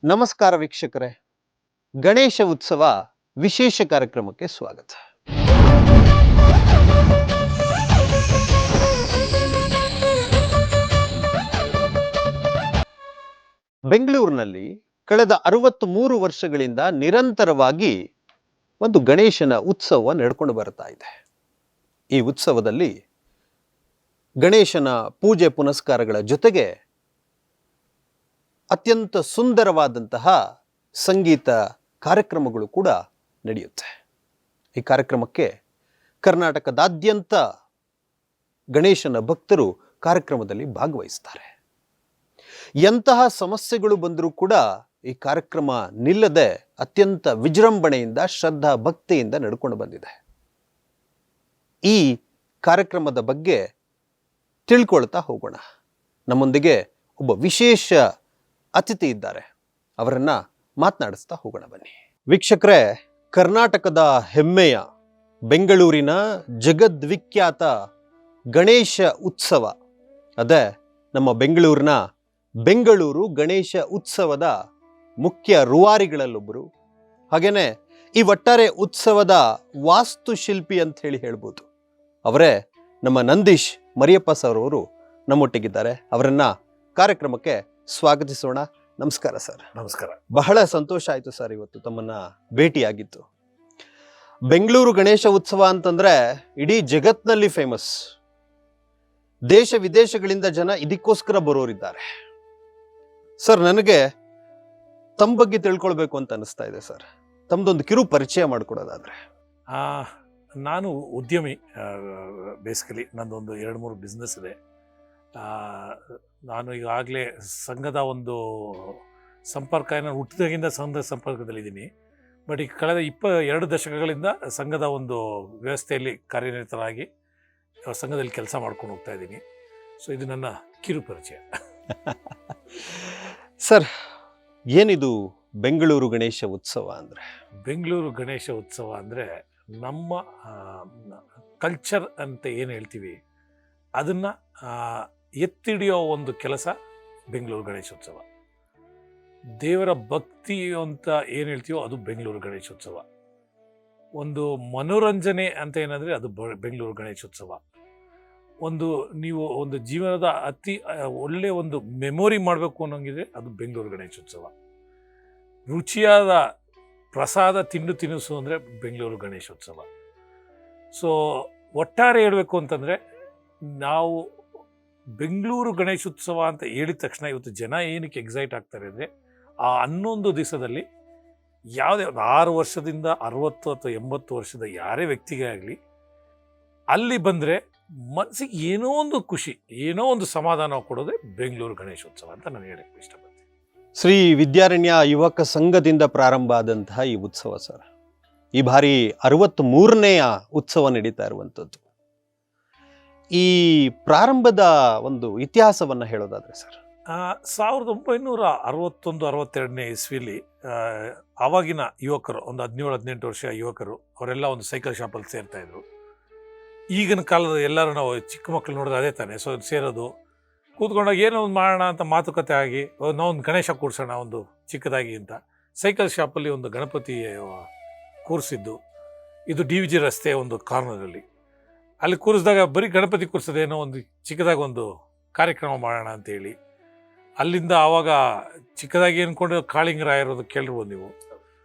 ನಮಸ್ಕಾರ ವೀಕ್ಷಕರೇ, ಗಣೇಶ ಉತ್ಸವ ವಿಶೇಷ ಕಾರ್ಯಕ್ರಮಕ್ಕೆ ಸ್ವಾಗತ. ಬೆಂಗಳೂರಿನಲ್ಲಿ ಕಳೆದ 63 ವರ್ಷಗಳಿಂದ ನಿರಂತರವಾಗಿ ಒಂದು ಗಣೇಶನ ಉತ್ಸವ ನಡ್ಕೊಂಡು ಬರ್ತಾ ಇದೆ. ಈ ಉತ್ಸವದಲ್ಲಿ ಗಣೇಶನ ಪೂಜೆ ಪುನಸ್ಕಾರಗಳ ಜೊತೆಗೆ ಅತ್ಯಂತ ಸುಂದರವಾದಂತಹ ಸಂಗೀತ ಕಾರ್ಯಕ್ರಮಗಳು ಕೂಡ ನಡೆಯುತ್ತೆ. ಈ ಕಾರ್ಯಕ್ರಮಕ್ಕೆ ಕರ್ನಾಟಕದಾದ್ಯಂತ ಗಣೇಶನ ಭಕ್ತರು ಕಾರ್ಯಕ್ರಮದಲ್ಲಿ ಭಾಗವಹಿಸ್ತಾರೆ. ಎಂತಹ ಸಮಸ್ಯೆಗಳು ಬಂದರೂ ಕೂಡ ಈ ಕಾರ್ಯಕ್ರಮ ನಿಲ್ಲದೆ ಅತ್ಯಂತ ವಿಜೃಂಭಣೆಯಿಂದ ಶ್ರದ್ಧಾ ಭಕ್ತಿಯಿಂದ ನಡ್ಕೊಂಡು ಬಂದಿದೆ. ಈ ಕಾರ್ಯಕ್ರಮದ ಬಗ್ಗೆ ತಿಳ್ಕೊಳ್ತಾ ಹೋಗೋಣ. ನಮ್ಮೊಂದಿಗೆ ಒಬ್ಬ ವಿಶೇಷ ಅತಿಥಿ ಇದ್ದಾರೆ, ಅವರನ್ನ ಮಾತನಾಡಿಸ್ತಾ ಹೋಗೋಣ ಬನ್ನಿ. ವೀಕ್ಷಕರೇ, ಕರ್ನಾಟಕದ ಹೆಮ್ಮೆಯ ಬೆಂಗಳೂರಿನ ಜಗದ್ವಿಖ್ಯಾತ ಗಣೇಶ ಉತ್ಸವ ಅದೇ ನಮ್ಮ ಬೆಂಗಳೂರಿನ ಬೆಂಗಳೂರು ಗಣೇಶ ಉತ್ಸವದ ಮುಖ್ಯ ರೂವಾರಿಗಳಲ್ಲೊಬ್ಬರು, ಹಾಗೇನೆ ಈ ಒಟ್ಟಾರೆ ಉತ್ಸವದ ವಾಸ್ತುಶಿಲ್ಪಿ ಅಂತ ಹೇಳ್ಬೋದು. ಅವರೇ ನಮ್ಮ ನಂದೀಶ್ ಮರಿಯಪ್ಪ ಸರ್ ಅವರು ನಮ್ಮೊಟ್ಟಿಗಿದ್ದಾರೆ. ಅವರನ್ನ ಕಾರ್ಯಕ್ರಮಕ್ಕೆ ಸ್ವಾಗತಿಸೋಣ. ನಮಸ್ಕಾರ ಸರ್. ನಮಸ್ಕಾರ. ಬಹಳ ಸಂತೋಷ ಆಯಿತು ಸರ್ ಇವತ್ತು ತಮ್ಮನ್ನ ಭೇಟಿಯಾಗಿತ್ತು. ಬೆಂಗಳೂರು ಗಣೇಶ ಉತ್ಸವ ಅಂತಂದ್ರೆ ಇಡೀ ಜಗತ್ನಲ್ಲಿ ಫೇಮಸ್. ದೇಶ ವಿದೇಶಗಳಿಂದ ಜನ ಇದಕ್ಕೋಸ್ಕರ ಬರೋರಿದ್ದಾರೆ. ಸರ್, ನನಗೆ ತಮ್ಮ ಬಗ್ಗೆ ತಿಳ್ಕೊಳ್ಬೇಕು ಅಂತ ಅನಿಸ್ತಾ ಇದೆ ಸರ್. ತಮ್ಮದೊಂದು ಕಿರು ಪರಿಚಯ ಮಾಡಿಕೊಡೋದಾದ್ರೆ. ನಾನು ಉದ್ಯಮಿ. ಬೇಸಿಕಲಿ ನಂದೊಂದು 2-3 ಬಿಸ್ನೆಸ್ ಇದೆ. ನಾನು ಈಗಾಗಲೇ ಸಂಘದ ಒಂದು ಸಂಪರ್ಕ, ನಾನು ಹುಟ್ಟಿದಾಗಿಂದ ಸಂಘದ ಸಂಪರ್ಕದಲ್ಲಿದ್ದೀನಿ. ಬಟ್ ಈ ಕಳೆದ 22 ದಶಕಗಳಿಂದ ಸಂಘದ ಒಂದು ವ್ಯವಸ್ಥೆಯಲ್ಲಿ ಕಾರ್ಯನಿರತರಾಗಿ ಸಂಘದಲ್ಲಿ ಕೆಲಸ ಮಾಡ್ಕೊಂಡು ಹೋಗ್ತಾ ಇದ್ದೀನಿ. ಸೊ ಇದು ನನ್ನ ಕಿರು ಪರಿಚಯ. ಸರ್, ಏನಿದು ಬೆಂಗಳೂರು ಗಣೇಶ ಉತ್ಸವ ಅಂದರೆ? ಬೆಂಗಳೂರು ಗಣೇಶ ಉತ್ಸವ ಅಂದರೆ ನಮ್ಮ ಕಲ್ಚರ್ ಅಂತ ಏನು ಹೇಳ್ತೀವಿ ಅದನ್ನು ಎತ್ತಿಡಿಯೋ ಒಂದು ಕೆಲಸ ಬೆಂಗಳೂರು ಗಣೇಶೋತ್ಸವ. ದೇವರ ಭಕ್ತಿ ಅಂತ ಏನು ಹೇಳ್ತೀವೋ ಅದು ಬೆಂಗಳೂರು ಗಣೇಶೋತ್ಸವ. ಒಂದು ಮನೋರಂಜನೆ ಅಂತ ಏನಂದರೆ ಅದು ಬೆಂಗಳೂರು ಗಣೇಶೋತ್ಸವ. ನೀವು ಒಂದು ಜೀವನದ ಅತಿ ಒಳ್ಳೆಯ ಒಂದು ಮೆಮೊರಿ ಮಾಡಬೇಕು ಅನ್ನೋಂಗಿದ್ರೆ ಅದು ಬೆಂಗಳೂರು ಗಣೇಶೋತ್ಸವ. ರುಚಿಯಾದ ಪ್ರಸಾದ ತಿನಿಸು ಅಂದರೆ ಬೆಂಗಳೂರು ಗಣೇಶೋತ್ಸವ. ಸೊ ಒಟ್ಟಾರೆ ಹೇಳಬೇಕು ಅಂತಂದರೆ, ನಾವು ಬೆಂಗಳೂರು ಗಣೇಶೋತ್ಸವ ಅಂತ ಹೇಳಿದ ತಕ್ಷಣ ಇವತ್ತು ಜನ ಏನಕ್ಕೆ ಎಕ್ಸೈಟ್ ಆಗ್ತಾರೆ ಅಂದರೆ, ಆ 11 ದಿವಸದಲ್ಲಿ ಯಾವುದೇ 6 ವರ್ಷದಿಂದ 60 ಅಥವಾ 80 ವರ್ಷದ ಯಾರೇ ವ್ಯಕ್ತಿಗೆ ಆಗಲಿ ಅಲ್ಲಿ ಬಂದರೆ ಮನಸ್ಸಿಗೆ ಏನೋ ಒಂದು ಖುಷಿ, ಏನೋ ಒಂದು ಸಮಾಧಾನ ಕೊಡೋದೇ ಬೆಂಗಳೂರು ಗಣೇಶೋತ್ಸವ ಅಂತ ನಾನು ಹೇಳಕ್ಕೆ ಇಷ್ಟಪಡ್ತೀನಿ. ಶ್ರೀ ವಿದ್ಯಾರಣ್ಯ ಯುವಕ ಸಂಘದಿಂದ ಪ್ರಾರಂಭ ಆದಂತಹ ಈ ಉತ್ಸವ ಸರ್, ಈ ಬಾರಿ 63ನೇಯ ಉತ್ಸವ ನಡೀತಾ ಇರುವಂಥದ್ದು. ಈ ಪ್ರಾರಂಭದ ಒಂದು ಇತಿಹಾಸವನ್ನು ಹೇಳೋದಾದ್ರೆ ಸರ್? 1961-62ನೇ ಇಸ್ವಿಲಿ ಆವಾಗಿನ ಯುವಕರು, ಒಂದು 17-18 ವರ್ಷ ಯುವಕರು, ಅವರೆಲ್ಲ ಒಂದು ಸೈಕಲ್ ಶಾಪಲ್ಲಿ ಸೇರ್ತಾಯಿದ್ರು. ಈಗಿನ ಕಾಲದ ಎಲ್ಲರೂ ನಾವು ಚಿಕ್ಕ ಮಕ್ಕಳು ನೋಡಿದ್ರೆ ಅದೇ ತಾನೆ. ಸೊ ಸೇರೋದು, ಕೂತ್ಕೊಂಡಾಗ ಏನೋ ಒಂದು ಮಾಡೋಣ ಅಂತ ಮಾತುಕತೆ ಆಗಿ ನಾವೊಂದು ಗಣೇಶ ಕೂರಿಸೋಣ ಒಂದು ಚಿಕ್ಕದಾಗಿ ಅಂತ ಸೈಕಲ್ ಶಾಪಲ್ಲಿ ಒಂದು ಗಣಪತಿ ಕೂರಿಸಿದ್ದು. ಇದು DVG ರಸ್ತೆ ಒಂದು ಕಾರ್ನರಲ್ಲಿ. ಅಲ್ಲಿ ಕೂರಿಸಿದಾಗ ಬರೀ ಗಣಪತಿ ಕೂರಿಸೋದೇನೋ ಒಂದು ಚಿಕ್ಕದಾಗಿ ಒಂದು ಕಾರ್ಯಕ್ರಮ ಮಾಡೋಣ ಅಂತೇಳಿ ಅಲ್ಲಿಂದ ಆವಾಗ ಚಿಕ್ಕದಾಗಿ ಅಂದ್ಕೊಂಡು ಕಾಳಿಂಗರಾಯರೋದು ಕೇಳಿರ್ಬೋದು ನೀವು.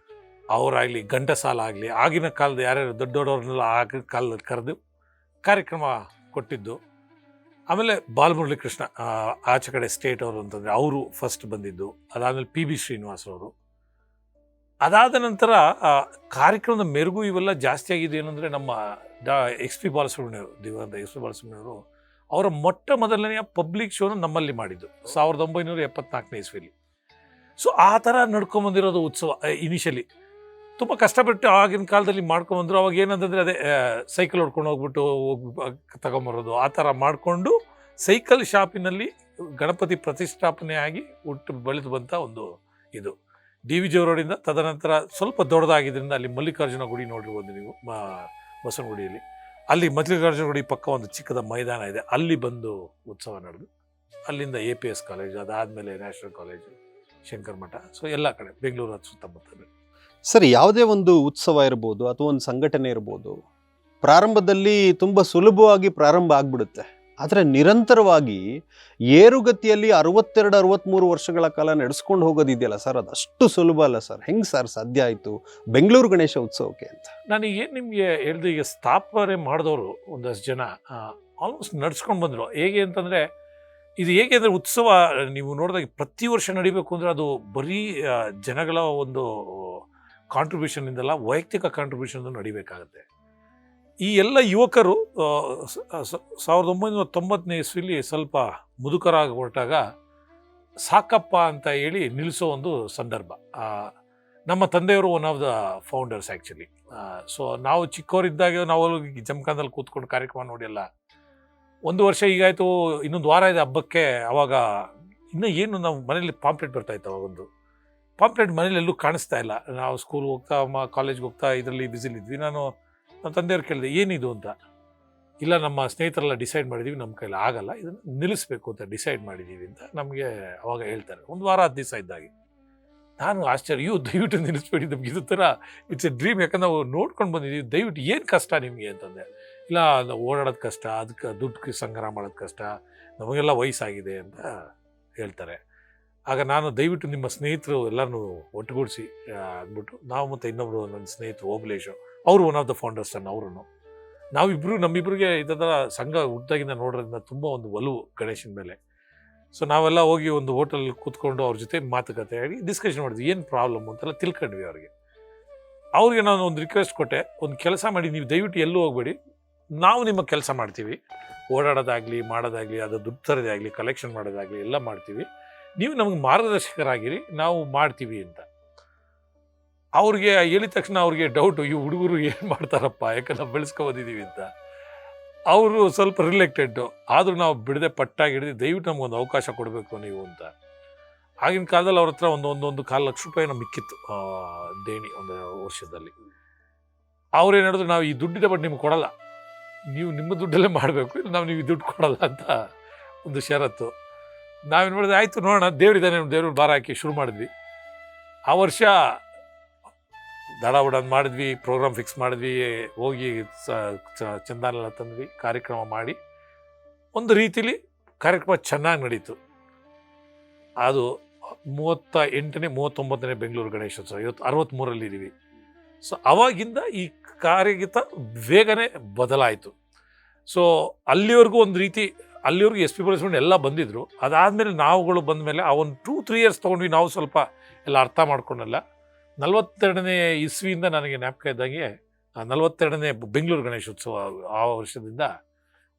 ಅವರಾಗಲಿ, ಘಂಟಸಾಲ ಆಗಲಿ, ಆಗಿನ ಕಾಲದ ಯಾರ್ಯಾರು ದೊಡ್ಡವ್ರನ್ನೆಲ್ಲ ಆಗಿನ ಕಾಲದಲ್ಲಿ ಕರೆದು ಕಾರ್ಯಕ್ರಮ ಕೊಟ್ಟಿದ್ದು. ಆಮೇಲೆ ಬಾಲಮುರಳಿ ಕೃಷ್ಣ ಆಚೆ ಕಡೆ ಸ್ಟೇಟ್ ಅವರು ಅಂತಂದರೆ ಅವರು ಫಸ್ಟ್ ಬಂದಿದ್ದು. ಅದಾದಮೇಲೆ PB ಶ್ರೀನಿವಾಸರವರು. ಅದಾದ ನಂತರ ಕಾರ್ಯಕ್ರಮದ ಮೆರುಗು ಇವೆಲ್ಲ ಜಾಸ್ತಿ ಆಗಿದೆ ಏನಂದರೆ, ನಮ್ಮ XP ಬಾಲಸುಬ್ರಹ್ಮಣ್ಯವರು, ದಿವಂಗತ XP ಬಾಲಸುಬ್ರಹ್ಮಣ್ಯವರು ಅವರ ಮೊಟ್ಟ ಮೊದಲನೆಯ ಪಬ್ಲಿಕ್ ಶೋನ ನಮ್ಮಲ್ಲಿ ಮಾಡಿದ್ದು 1974ನೇ ಇಸ್ವಿಲಿ. ಸೊ ಆ ಥರ ನಡ್ಕೊಂಬಂದಿರೋದು ಉತ್ಸವ. ಇನಿಷಿಯಲಿ ತುಂಬ ಕಷ್ಟಪಟ್ಟು ಆಗಿನ ಕಾಲದಲ್ಲಿ ಮಾಡ್ಕೊಂಬಂದರು. ಅವಾಗ ಏನಂತಂದರೆ ಅದೇ ಸೈಕಲ್ ಹೊಡ್ಕೊಂಡು ಹೋಗ್ಬಿಟ್ಟು ತಗೊಂಬರೋದು, ಆ ಥರ ಮಾಡಿಕೊಂಡು ಸೈಕಲ್ ಶಾಪಿನಲ್ಲಿ ಗಣಪತಿ ಪ್ರತಿಷ್ಠಾಪನೆ ಆಗಿ ಬೆಳೆದು ಬಂತ ಒಂದು ಇದು DVG ರೋಡಿಂದ. ತದನಂತರ ಸ್ವಲ್ಪ ದೊಡ್ಡದಾಗಿದ್ದರಿಂದ ಅಲ್ಲಿ ಮಲ್ಲಿಕಾರ್ಜುನ ಗುಡಿ ನೋಡಿರ್ಬೋದು ನೀವು, ಬಸವನಗುಡಿಯಲ್ಲಿ. ಅಲ್ಲಿ ಮಲ್ಲಿಕಾರ್ಜುನ ಗುಡಿ ಪಕ್ಕ ಒಂದು ಚಿಕ್ಕದ ಮೈದಾನ ಇದೆ, ಅಲ್ಲಿ ಬಂದು ಉತ್ಸವ ನಡೆದು ಅಲ್ಲಿಂದ APS ಕಾಲೇಜ್, ಅದಾದಮೇಲೆ ನ್ಯಾಷನಲ್ ಕಾಲೇಜು, ಶಂಕರ ಮಠ, ಸೊ ಎಲ್ಲ ಕಡೆ ಬೆಂಗಳೂರು ಸುತ್ತಮುತ್ತ. ಸರ್, ಯಾವುದೇ ಒಂದು ಉತ್ಸವ ಇರ್ಬೋದು ಅಥವಾ ಒಂದು ಸಂಘಟನೆ ಇರ್ಬೋದು, ಪ್ರಾರಂಭದಲ್ಲಿ ತುಂಬ ಸುಲಭವಾಗಿ ಪ್ರಾರಂಭ ಆಗ್ಬಿಡುತ್ತೆ. ಆದರೆ ನಿರಂತರವಾಗಿ ಏರುಗತಿಯಲ್ಲಿ 62-63 ವರ್ಷಗಳ ಕಾಲ ನಡೆಸ್ಕೊಂಡು ಹೋಗೋದಿದೆಯಲ್ಲ ಸರ್, ಅದಷ್ಟು ಸುಲಭ ಅಲ್ಲ ಸರ್. ಹೆಂಗೆ ಸರ್ ಸಾಧ್ಯ ಆಯಿತು ಬೆಂಗಳೂರು ಗಣೇಶ ಉತ್ಸವಕ್ಕೆ ಅಂತ? ನಾನು ಏನು ನಿಮಗೆ ಹೇಳಿದೆ, ಈಗ ಸ್ಥಾಪನೆ ಮಾಡಿದವರು ಒಂದಷ್ಟು ಜನ ಆಲ್ಮೋಸ್ಟ್ ನಡ್ಸ್ಕೊಂಡು ಬಂದರು. ಹೇಗೆ ಅಂತಂದರೆ, ಇದು ಹೇಗೆ ಅಂದರೆ, ಉತ್ಸವ ನೀವು ನೋಡಿದಾಗ ಪ್ರತಿ ವರ್ಷ ನಡಿಬೇಕು ಅಂದರೆ ಅದು ಬರೀ ಜನಗಳ ಒಂದು ಕಾಂಟ್ರಿಬ್ಯೂಷನ್ನಿಂದಲ್ಲ, ವೈಯಕ್ತಿಕ ಕಾಂಟ್ರಿಬ್ಯೂಷನ್ ನಡಿಬೇಕಾಗತ್ತೆ. ಈ ಎಲ್ಲ ಯುವಕರು 1990ನೇ ಇಸ್ವಿಲಿ ಸ್ವಲ್ಪ ಮುದುಕರಾಗಿ ಹೊರಟಾಗ ಸಾಕಪ್ಪ ಅಂತ ಹೇಳಿ ನಿಲ್ಲಿಸೋ ಒಂದು ಸಂದರ್ಭ. ನಮ್ಮ ತಂದೆಯವರು one of the founders actually. So ನಾವು ಚಿಕ್ಕವರಿದ್ದಾಗ ನಾವು ಜಮಖಾನದಲ್ಲಿ ಕೂತ್ಕೊಂಡು ಕಾರ್ಯಕ್ರಮ ನೋಡಿಲ್ಲ. 1 ವರ್ಷ ಈಗಾಯಿತು, ಇನ್ನೊಂದು ವಾರ ಇದೆ ಹಬ್ಬಕ್ಕೆ. ಅವಾಗ ಇನ್ನೂ ಏನು ನಾವು ಮನೇಲಿ ಪಾಂಪ್ಲೆಟ್ ಬರ್ತಾಯಿತ್ತು. ಅವಾಗೊಂದು ಪಾಂಪ್ಲೆಟ್ ಮನೇಲಿ ಎಲ್ಲೂ ಕಾಣಿಸ್ತಾ ಇಲ್ಲ. ನಾವು ಸ್ಕೂಲ್ಗೆ ಹೋಗ್ತಾ ಕಾಲೇಜ್ಗೆ ಹೋಗ್ತಾ ಇದರಲ್ಲಿ ಬ್ಯುಸಿಲಿದ್ವಿ. ನಮ್ಮ ತಂದೆಯವ್ರು ಕೇಳಿದೆ, ಏನಿದು ಅಂತ. ಇಲ್ಲ, ನಮ್ಮ ಸ್ನೇಹಿತರೆಲ್ಲ ಡಿಸೈಡ್ ಮಾಡಿದ್ದೀವಿ, ನಮ್ಮ ಕೈಲಿ ಆಗಲ್ಲ, ಇದನ್ನು ನಿಲ್ಲಿಸ್ಬೇಕು ಅಂತ ಡಿಸೈಡ್ ಮಾಡಿದ್ದೀವಿ ಅಂತ ನಮಗೆ ಅವಾಗ ಹೇಳ್ತಾರೆ. 1 ವಾರ 10 ದಿವಸ ಇದ್ದಾಗೆ ನಾನು ಆಶ್ಚರ್ಯ, ದಯವಿಟ್ಟು ನಿಲ್ಲಿಸ್ಬೇಡಿ, ನಮ್ಗೆ ಇದು ಥರ ಇಟ್ಸ್ ಎ ಡ್ರೀಮ್, ಯಾಕಂದ್ರೆ ನಾವು ನೋಡ್ಕೊಂಡು ಬಂದಿದ್ದೀವಿ, ದಯವಿಟ್ಟು ಏನು ಕಷ್ಟ ನಿಮಗೆ ಅಂತಂದೆ. ಇಲ್ಲ, ಓಡಾಡೋದು ಕಷ್ಟ, ಅದಕ್ಕೆ ದುಡ್ಡು ಸಂಗ್ರಹ ಮಾಡೋದು ಕಷ್ಟ, ನಮಗೆಲ್ಲ ವಯಸ್ಸಾಗಿದೆ ಅಂತ ಹೇಳ್ತಾರೆ. ಆಗ ನಾನು, ದಯವಿಟ್ಟು ನಿಮ್ಮ ಸ್ನೇಹಿತರು ಎಲ್ಲರೂ ಒಟ್ಟುಗೂಡಿಸಿ ಅಂದ್ಬಿಟ್ಟು, ನಾವು ಮತ್ತು ಇನ್ನೊಬ್ಬರು ನನ್ನ ಸ್ನೇಹಿತರು ಓಬಲೇಶು, ಅವರು ಒನ್ ಆಫ್ ದ ಫೌಂಡರ್ಸ್ ಅವರು, ನಾವಿಬ್ಬರು ನಮ್ಮಿಬ್ಬರಿಗೆ ಇದರ ಸಂಘ ಹುಟ್ಟಾಗಿಂದ ನೋಡೋದ್ರಿಂದ ತುಂಬ ಒಂದು ಒಲವು ಗಣೇಶನ ಮೇಲೆ. ಸೊ ನಾವೆಲ್ಲ ಹೋಗಿ ಒಂದು ಹೋಟೆಲ್ ಕೂತ್ಕೊಂಡು ಅವ್ರ ಜೊತೆ ಮಾತುಕತೆ ಆಗಿ ಡಿಸ್ಕಷನ್ ಮಾಡಿದ್ವಿ, ಏನು ಪ್ರಾಬ್ಲಮ್ ಅಂತೆಲ್ಲ ತಿಳ್ಕೊಂಡ್ವಿ. ಅವ್ರಿಗೆ ನಾನು ಒಂದು ರಿಕ್ವೆಸ್ಟ್ ಕೊಟ್ಟೆ, ಒಂದು ಕೆಲಸ ಮಾಡಿ, ನೀವು ದಯವಿಟ್ಟು ಎಲ್ಲೂ ಹೋಗಬೇಡಿ, ನಾವು ನಿಮ್ಮ ಕೆಲಸ ಮಾಡ್ತೀವಿ, ಓಡಾಡೋದಾಗಲಿ ಮಾಡೋದಾಗಲಿ, ಅದು ದುಡ್ಡು ತರೋದೇ ಆಗಲಿ, ಕಲೆಕ್ಷನ್ ಮಾಡೋದಾಗಲಿ ಎಲ್ಲ ಮಾಡ್ತೀವಿ, ನೀವು ನಮಗೆ ಮಾರ್ಗದರ್ಶಕರಾಗಿರಿ, ನಾವು ಮಾಡ್ತೀವಿ ಅಂತ. ಅವ್ರಿಗೆ ಹೇಳಿದ ತಕ್ಷಣ ಅವ್ರಿಗೆ ಡೌಟು, ಈ ಹುಡುಗರು ಏನು ಮಾಡ್ತಾರಪ್ಪ, ಯಾಕಂದ್ರೆ ನಾವು ಬೆಳೆಸ್ಕೊಬೋದಿದ್ದೀವಿ ಅಂತ. ಅವರು ಸ್ವಲ್ಪ ರಿಲೆಕ್ಟೆಡ್ಡು, ಆದರೂ ನಾವು ಬಿಡದೆ ಪಟ್ಟಾಗಿ ಹಿಡಿದು, ದಯವಿಟ್ಟು ನಮಗೊಂದು ಅವಕಾಶ ಕೊಡಬೇಕು ನೀವು ಅಂತ. ಆಗಿನ ಕಾಲದಲ್ಲಿ ಅವ್ರ ಹತ್ರ ಒಂದು 4 ಲಕ್ಷ ರೂಪಾಯಿನ ಮಿಕ್ಕಿತ್ತು ದೇಣಿ ಒಂದು ವರ್ಷದಲ್ಲಿ. ಅವ್ರೇನು ಹೇಳಿದ್ರು, ನಾವು ಈ ದುಡ್ಡಿದೆ ಬಟ್ ನಿಮ್ಗೆ ಕೊಡಲ್ಲ, ನೀವು ನಿಮ್ಮ ದುಡ್ಡಲ್ಲೇ ಮಾಡಬೇಕು, ಇಲ್ಲ ನಾವು ನೀವು ದುಡ್ಡು ಕೊಡಲ್ಲ ಅಂತ ಒಂದು ಷರತ್ತು. ನಾವೇನು ಮಾಡಿದ್ವಿ, ಆಯಿತು ನೋಡೋಣ, ದೇವರಿದ್ದಾನೆ, ದೇವ್ರ ಭಾರ ಹಾಕಿ ಶುರು ಮಾಡಿದ್ವಿ. ಆ ವರ್ಷ ದಡ ಮಾಡಿದ್ವಿ, ಪ್ರೋಗ್ರಾಮ್ ಫಿಕ್ಸ್ ಮಾಡಿದ್ವಿ, ಹೋಗಿ ಚಂದಾನೆಲ್ಲ ತಂದ್ವಿ, ಕಾರ್ಯಕ್ರಮ ಮಾಡಿ ಒಂದು ರೀತಿಲಿ ಕಾರ್ಯಕ್ರಮ ಚೆನ್ನಾಗಿ ನಡೀತು. ಅದು 38ನೇ 39ನೇ ಬೆಂಗಳೂರು ಗಣೇಶೋತ್ಸವ, ಇವತ್ತು 63ರಲ್ಲಿದ್ದೀವಿ. ಸೊ ಅವಾಗಿಂದ ಈ ಕಾರ್ಯಗೀತ ಬೇಗನೆ ಬದಲಾಯಿತು. ಸೊ ಅಲ್ಲಿವರೆಗೂ ಒಂದು ರೀತಿ, ಅಲ್ಲಿವರೆಗೂ SP ಬಳಸ್ಕೊಂಡು ಎಲ್ಲ ಬಂದಿದ್ದರು. ಅದಾದಮೇಲೆ ನಾವುಗಳು ಬಂದ ಮೇಲೆ ಆ ಒಂದು 2-3 ಇಯರ್ಸ್ ತೊಗೊಂಡ್ವಿ, ನಾವು ಸ್ವಲ್ಪ ಎಲ್ಲ ಅರ್ಥ ಮಾಡ್ಕೊಂಡಲ್ಲ. 42ನೇ ಇಸ್ವಿಯಿಂದ ನನಗೆ ಜ್ಞಾಪಕ ಇದ್ದಂಗೆ 42ನೇ ಬೆಂಗಳೂರು ಗಣೇಶೋತ್ಸವ ಆ ವರ್ಷದಿಂದ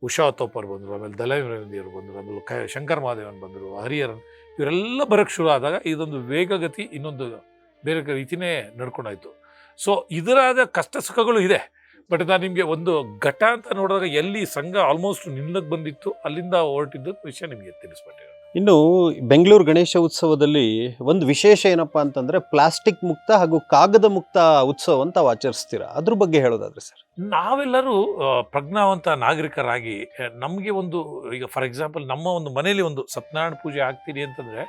ಉಷಾ ತೋಪರ್ ಬಂದರು, ಆಮೇಲೆ ದಲೈವರು ಬಂದರು, ಆಮೇಲೆ ಶಂಕರ್ ಮಹಾದೇವನ್ ಬಂದರು, ಹರಿಹರನ್, ಇವರೆಲ್ಲ ಬರೋಕ್ಕೆ ಶುರು ಆದಾಗ ಇದೊಂದು ವೇಗಗತಿ, ಇನ್ನೊಂದು ಬೇರೆ ರೀತಿಯೇ ನಡ್ಕೊಂಡಾಯಿತು. ಸೊ ಇದರಾದ ಕಷ್ಟ ಸುಖಗಳು ಇದೆ. ಬಟ್ ನಾನು ನಿಮಗೆ ಒಂದು ಘಟ ಅಂತ ನೋಡಿದಾಗ ಎಲ್ಲಿ ಸಂಘ ಆಲ್ಮೋಸ್ಟ್ ನಿಲ್ಲಕ್ಕೆ ಬಂದಿತ್ತು, ಅಲ್ಲಿಂದ ಹೊರಟಿದ್ದು ವಿಷಯ ನಿಮಗೆ ತಿಳಿಸ್ಬಿಟ್ಟೆ. ಇನ್ನು ಬೆಂಗಳೂರು ಗಣೇಶ ಉತ್ಸವದಲ್ಲಿ ಒಂದು ವಿಶೇಷ ಏನಪ್ಪ ಅಂತಂದರೆ, ಪ್ಲಾಸ್ಟಿಕ್ ಮುಕ್ತ ಹಾಗೂ ಕಾಗದ ಮುಕ್ತ ಉತ್ಸವ ಅಂತ ಆಚರಿಸ್ತೀರಾ, ಅದ್ರ ಬಗ್ಗೆ ಹೇಳೋದಾದ್ರೆ ಸರ್? ನಾವೆಲ್ಲರೂ ಪ್ರಜ್ಞಾವಂತ ನಾಗರಿಕರಾಗಿ ನಮಗೆ ಒಂದು, ಈಗ ಫಾರ್ ಎಕ್ಸಾಂಪಲ್ ನಮ್ಮ ಒಂದು ಮನೇಲಿ ಒಂದು ಸತ್ಯನಾರಾಯಣ ಪೂಜೆ ಆಗ್ತೀರಿ ಅಂತಂದರೆ,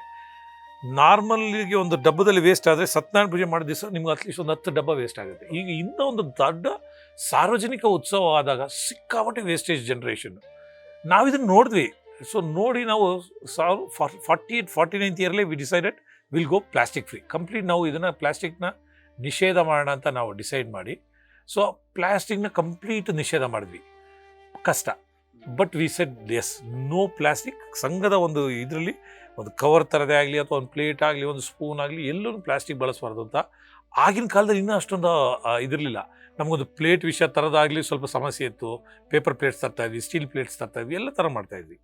ನಾರ್ಮಲ್ಲಿಗೆ ಒಂದು ಡಬ್ಬದಲ್ಲಿ ವೇಸ್ಟ್ ಆದರೆ ಸತ್ಯನಾರಾಯಣ ಪೂಜೆ ಮಾಡಿದ ದಿವಸ ನಿಮ್ಗೆ ಅಟ್ಲೀಸ್ಟ್ ಒಂದು 10 ಡಬ್ಬ ವೇಸ್ಟ್ ಆಗುತ್ತೆ. ಈಗ ಇನ್ನೂ ಒಂದು ದೊಡ್ಡ ಸಾರ್ವಜನಿಕ ಉತ್ಸವ ಆದಾಗ ಸಿಕ್ಕಾಪಟ್ಟೆ ವೇಸ್ಟೇಜ್ ಜನ್ರೇಷನ್ ನಾವಿದನ್ನು ನೋಡಿದ್ವಿ. ಸೊ ನೋಡಿ ನಾವು 49th yearly we decided will go plastic free complete. ನಾವು ಇದನ್ನು ಪ್ಲಾಸ್ಟಿಕ್ನ ನಿಷೇಧ ಮಾಡೋಣ ಅಂತ ನಾವು ಡಿಸೈಡ್ ಮಾಡಿ, ಸೊ ಪ್ಲಾಸ್ಟಿಕ್ನ ಕಂಪ್ಲೀಟ್ ನಿಷೇಧ ಮಾಡಿದ್ವಿ. ಕಷ್ಟ, but we said yes, no plastic. ಸಂಘದ ಒಂದು ಇದರಲ್ಲಿ ಒಂದು ಕವರ್ ಥರದೇ ಆಗಲಿ ಅಥವಾ ಒಂದು ಪ್ಲೇಟ್ ಆಗಲಿ ಒಂದು ಸ್ಪೂನ್ ಆಗಲಿ ಎಲ್ಲೂ ಪ್ಲಾಸ್ಟಿಕ್ ಬಳಸಬಾರ್ದು ಅಂತ. ಆಗಿನ ಕಾಲದಲ್ಲಿ ಇನ್ನೂ ಅಷ್ಟೊಂದು ಇದಿರಲಿಲ್ಲ. ನಮಗೊಂದು ಪ್ಲೇಟ್ ವಿಷಯ ತರೋದಾಗಲಿ ಸ್ವಲ್ಪ ಸಮಸ್ಯೆ ಇತ್ತು. ಪೇಪರ್ ಪ್ಲೇಟ್ಸ್ ತರ್ತಾಯಿದ್ವಿ, ಸ್ಟೀಲ್ ಪ್ಲೇಟ್ಸ್ ತರ್ತಾಯಿದ್ವಿ, ಎಲ್ಲ ಥರ ಮಾಡ್ತಾಯಿದ್ವಿ.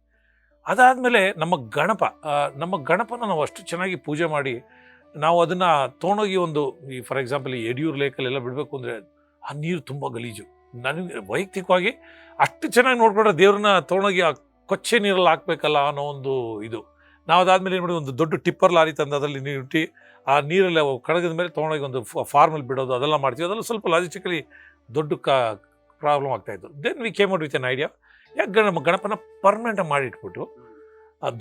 ಅದಾದಮೇಲೆ ನಮ್ಮ ಗಣಪನ ನಾವು ಅಷ್ಟು ಚೆನ್ನಾಗಿ ಪೂಜೆ ಮಾಡಿ ನಾವು ಅದನ್ನು ತೊಗೊಂಡೋಗಿ ಒಂದು, ಈ ಫಾರ್ ಎಕ್ಸಾಂಪಲ್ ಈ ಯಡಿಯೂರು ಲೇಕಲ್ಲೆಲ್ಲ ಬಿಡಬೇಕು ಅಂದರೆ ಆ ನೀರು ತುಂಬ ಗಲೀಜು. ನನಗೆ ವೈಯಕ್ತಿಕವಾಗಿ ಅಷ್ಟು ಚೆನ್ನಾಗಿ ನೋಡ್ಕೊಂಡ್ರೆ ದೇವ್ರನ್ನ ತೊಗೊಂಡೋಗಿ ಆ ಕೊಚ್ಚೆ ನೀರಲ್ಲಿ ಹಾಕಬೇಕಲ್ಲ ಅನ್ನೋ ಒಂದು ಇದು. ನಾವು ಅದಾದಮೇಲೆ ಏನು ಮಾಡಿ, ಒಂದು ದೊಡ್ಡ ಟಿಪ್ಪರ್ ಲಾರಿ ತಂದು ಅದರಲ್ಲಿ ನೀರು ಇಟ್ಟು ಆ ನೀರಲ್ಲಿ ಕಡಗದ ಮೇಲೆ ತೊಗೊಂಡೋಗಿ ಒಂದು ಫಾರ್ಮಲ್ಲಿ ಬಿಡೋದು, ಅದೆಲ್ಲ ಮಾಡ್ತೀವಿ. ಅದೆಲ್ಲ ಸ್ವಲ್ಪ ಲಾಜಿಸ್ಟಿಕಲಿ ದೊಡ್ಡ ಪ್ರಾಬ್ಲಮ್ ಆಗ್ತಾಯಿತ್ತು. Then we came out with an idea, ಯಾಕೆ ನಮ್ಮ ಗಣಪನ ಪರ್ಮನೆಂಟಾಗಿ ಮಾಡಿಟ್ಬಿಟ್ಟು,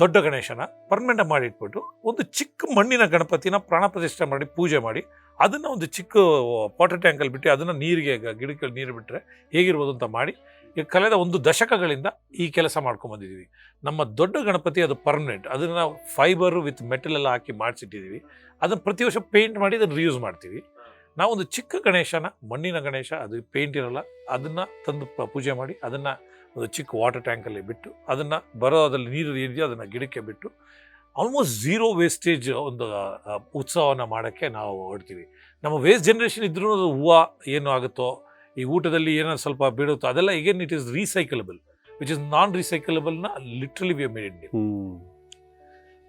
ದೊಡ್ಡ ಗಣೇಶನ ಪರ್ಮನೆಂಟಾಗಿ ಮಾಡಿಟ್ಬಿಟ್ಟು ಒಂದು ಚಿಕ್ಕ ಮಣ್ಣಿನ ಗಣಪತಿನ ಪ್ರಾಣ ಪ್ರತಿಷ್ಠೆ ಮಾಡಿ ಪೂಜೆ ಮಾಡಿ ಅದನ್ನು ಒಂದು ಚಿಕ್ಕ ವಾಟರ್ ಟ್ಯಾಂಕಲ್ಲಿ ಬಿಟ್ಟು ಅದನ್ನು ನೀರಿಗೆ ಗಿಡಕ್ಕೆ ನೀರು ಬಿಟ್ಟರೆ ಹೇಗಿರ್ಬೋದು ಅಂತ ಮಾಡಿ ಈಗ ಕಳೆದ 1 ದಶಕಗಳಿಂದ ಈ ಕೆಲಸ ಮಾಡ್ಕೊಂಬಂದಿದ್ದೀವಿ. ನಮ್ಮ ದೊಡ್ಡ ಗಣಪತಿ ಅದು ಪರ್ಮನೆಂಟ್, ಅದನ್ನು ನಾವು ಫೈಬರು ವಿತ್ ಮೆಟಲ್ ಎಲ್ಲ ಹಾಕಿ ಮಾಡಿಸಿಟ್ಟಿದ್ದೀವಿ. ಅದನ್ನು ಪ್ರತಿ ವರ್ಷ ಪೇಂಟ್ ಮಾಡಿ ಅದನ್ನು ರಿಯೂಸ್ ಮಾಡ್ತೀವಿ. ನಾವೊಂದು ಚಿಕ್ಕ ಗಣೇಶನ, ಮಣ್ಣಿನ ಗಣೇಶ, ಅದು ಪೇಂಟ್ ಇರೋಲ್ಲ, ಅದನ್ನು ತಂದು ಪೂಜೆ ಮಾಡಿ ಅದನ್ನು ಒಂದು ಚಿಕ್ಕ ವಾಟರ್ ಟ್ಯಾಂಕಲ್ಲಿ ಬಿಟ್ಟು ಅದನ್ನು ಬರೋದ್ರಲ್ಲಿ ನೀರು ಇದೆಯೋ ಅದನ್ನು ಗಿಡಕ್ಕೆ ಬಿಟ್ಟು ಆಲ್ಮೋಸ್ಟ್ 0 ವೇಸ್ಟೇಜ್ ಒಂದು ಉತ್ಸವನ ಮಾಡೋಕ್ಕೆ ನಾವು ಹೊರಡ್ತೀವಿ. ನಮ್ಮ ವೇಸ್ಟ್ ಜನ್ರೇಷನ್ ಇದ್ರೂ ಹೂವು ಏನು ಆಗುತ್ತೋ, ಈ ಊಟದಲ್ಲಿ ಏನೋ ಸ್ವಲ್ಪ ಬೀಳುತ್ತೋ ಅದೆಲ್ಲ ಈಗೇನು it is recyclable, which is non ರೀಸೈಕಲಬಲ್ನ ಲಿಟ್ರಲಿ ವಿ ಮೇಡ್ ಇನ್.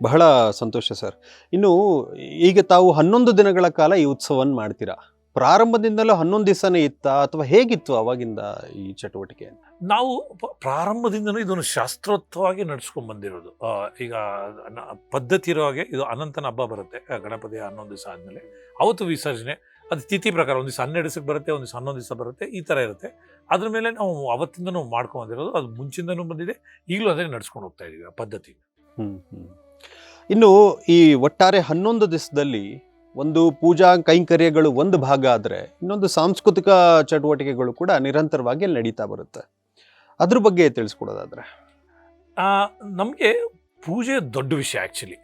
ಬಹಳ ಸಂತೋಷ ಸರ್. ಇನ್ನು ಈಗ ತಾವು 11 ದಿನಗಳ ಕಾಲ ಈ ಉತ್ಸವವನ್ನು ಮಾಡ್ತೀರಾ. ಪ್ರಾರಂಭದಿಂದಲೂ 11 ದಿವಸನೇ ಇತ್ತಾ ಅಥವಾ ಹೇಗಿತ್ತು ಅವಾಗಿಂದ ಈ ಚಟುವಟಿಕೆ? ನಾವು ಪ್ರಾರಂಭದಿಂದನೂ ಇದನ್ನು ಶಾಸ್ತ್ರೋಕ್ತವಾಗಿ ನಡ್ಸ್ಕೊಂಡು ಬಂದಿರೋದು. ಈಗ ಪದ್ಧತಿ ಇರೋ ಹಾಗೆ ಇದು ಅನಂತನ ಹಬ್ಬ ಬರುತ್ತೆ, ಗಣಪತಿ 11 ದಿವಸ ಆದಮೇಲೆ ಅವತ್ತು ವಿಸರ್ಜನೆ. ಅದು ತಿಥಿ ಪ್ರಕಾರ, ಒಂದು ದಿವಸ 12 ದಿವಸಕ್ಕೆ ಬರುತ್ತೆ, ಒಂದು ದಿವಸ 11 ದಿವಸ ಬರುತ್ತೆ, ಈ ಥರ ಇರುತ್ತೆ. ಅದ್ರ ಮೇಲೆ ನಾವು ಅವತ್ತಿಂದನೂ ಮಾಡ್ಕೊಂಡು ಬಂದಿರೋದು. ಅದು ಮುಂಚಿಂದನೂ ಬಂದಿದೆ, ಈಗಲೂ ಅದೇ ನಡ್ಸ್ಕೊಂಡು ಹೋಗ್ತಾ ಇದೀವಿ ಆ ಪದ್ಧತಿ. ಇನ್ನು ಈ ಒಟ್ಟಾರೆ 11 ದಿವಸದಲ್ಲಿ ಒಂದು ಪೂಜಾ ಕೈಂಕರ್ಯಗಳು ಒಂದು ಭಾಗ ಆದರೆ ಇನ್ನೊಂದು ಸಾಂಸ್ಕೃತಿಕ ಚಟುವಟಿಕೆಗಳು ಕೂಡ ನಿರಂತರವಾಗಿ ಅಲ್ಲಿ ನಡೀತಾ ಬರುತ್ತೆ. ಅದ್ರ ಬಗ್ಗೆ ತಿಳಿಸ್ಕೊಡೋದಾದ್ರೆ? ನಮಗೆ ಪೂಜೆ ದೊಡ್ಡ ವಿಷಯ ಆ್ಯಕ್ಚುಲಿ.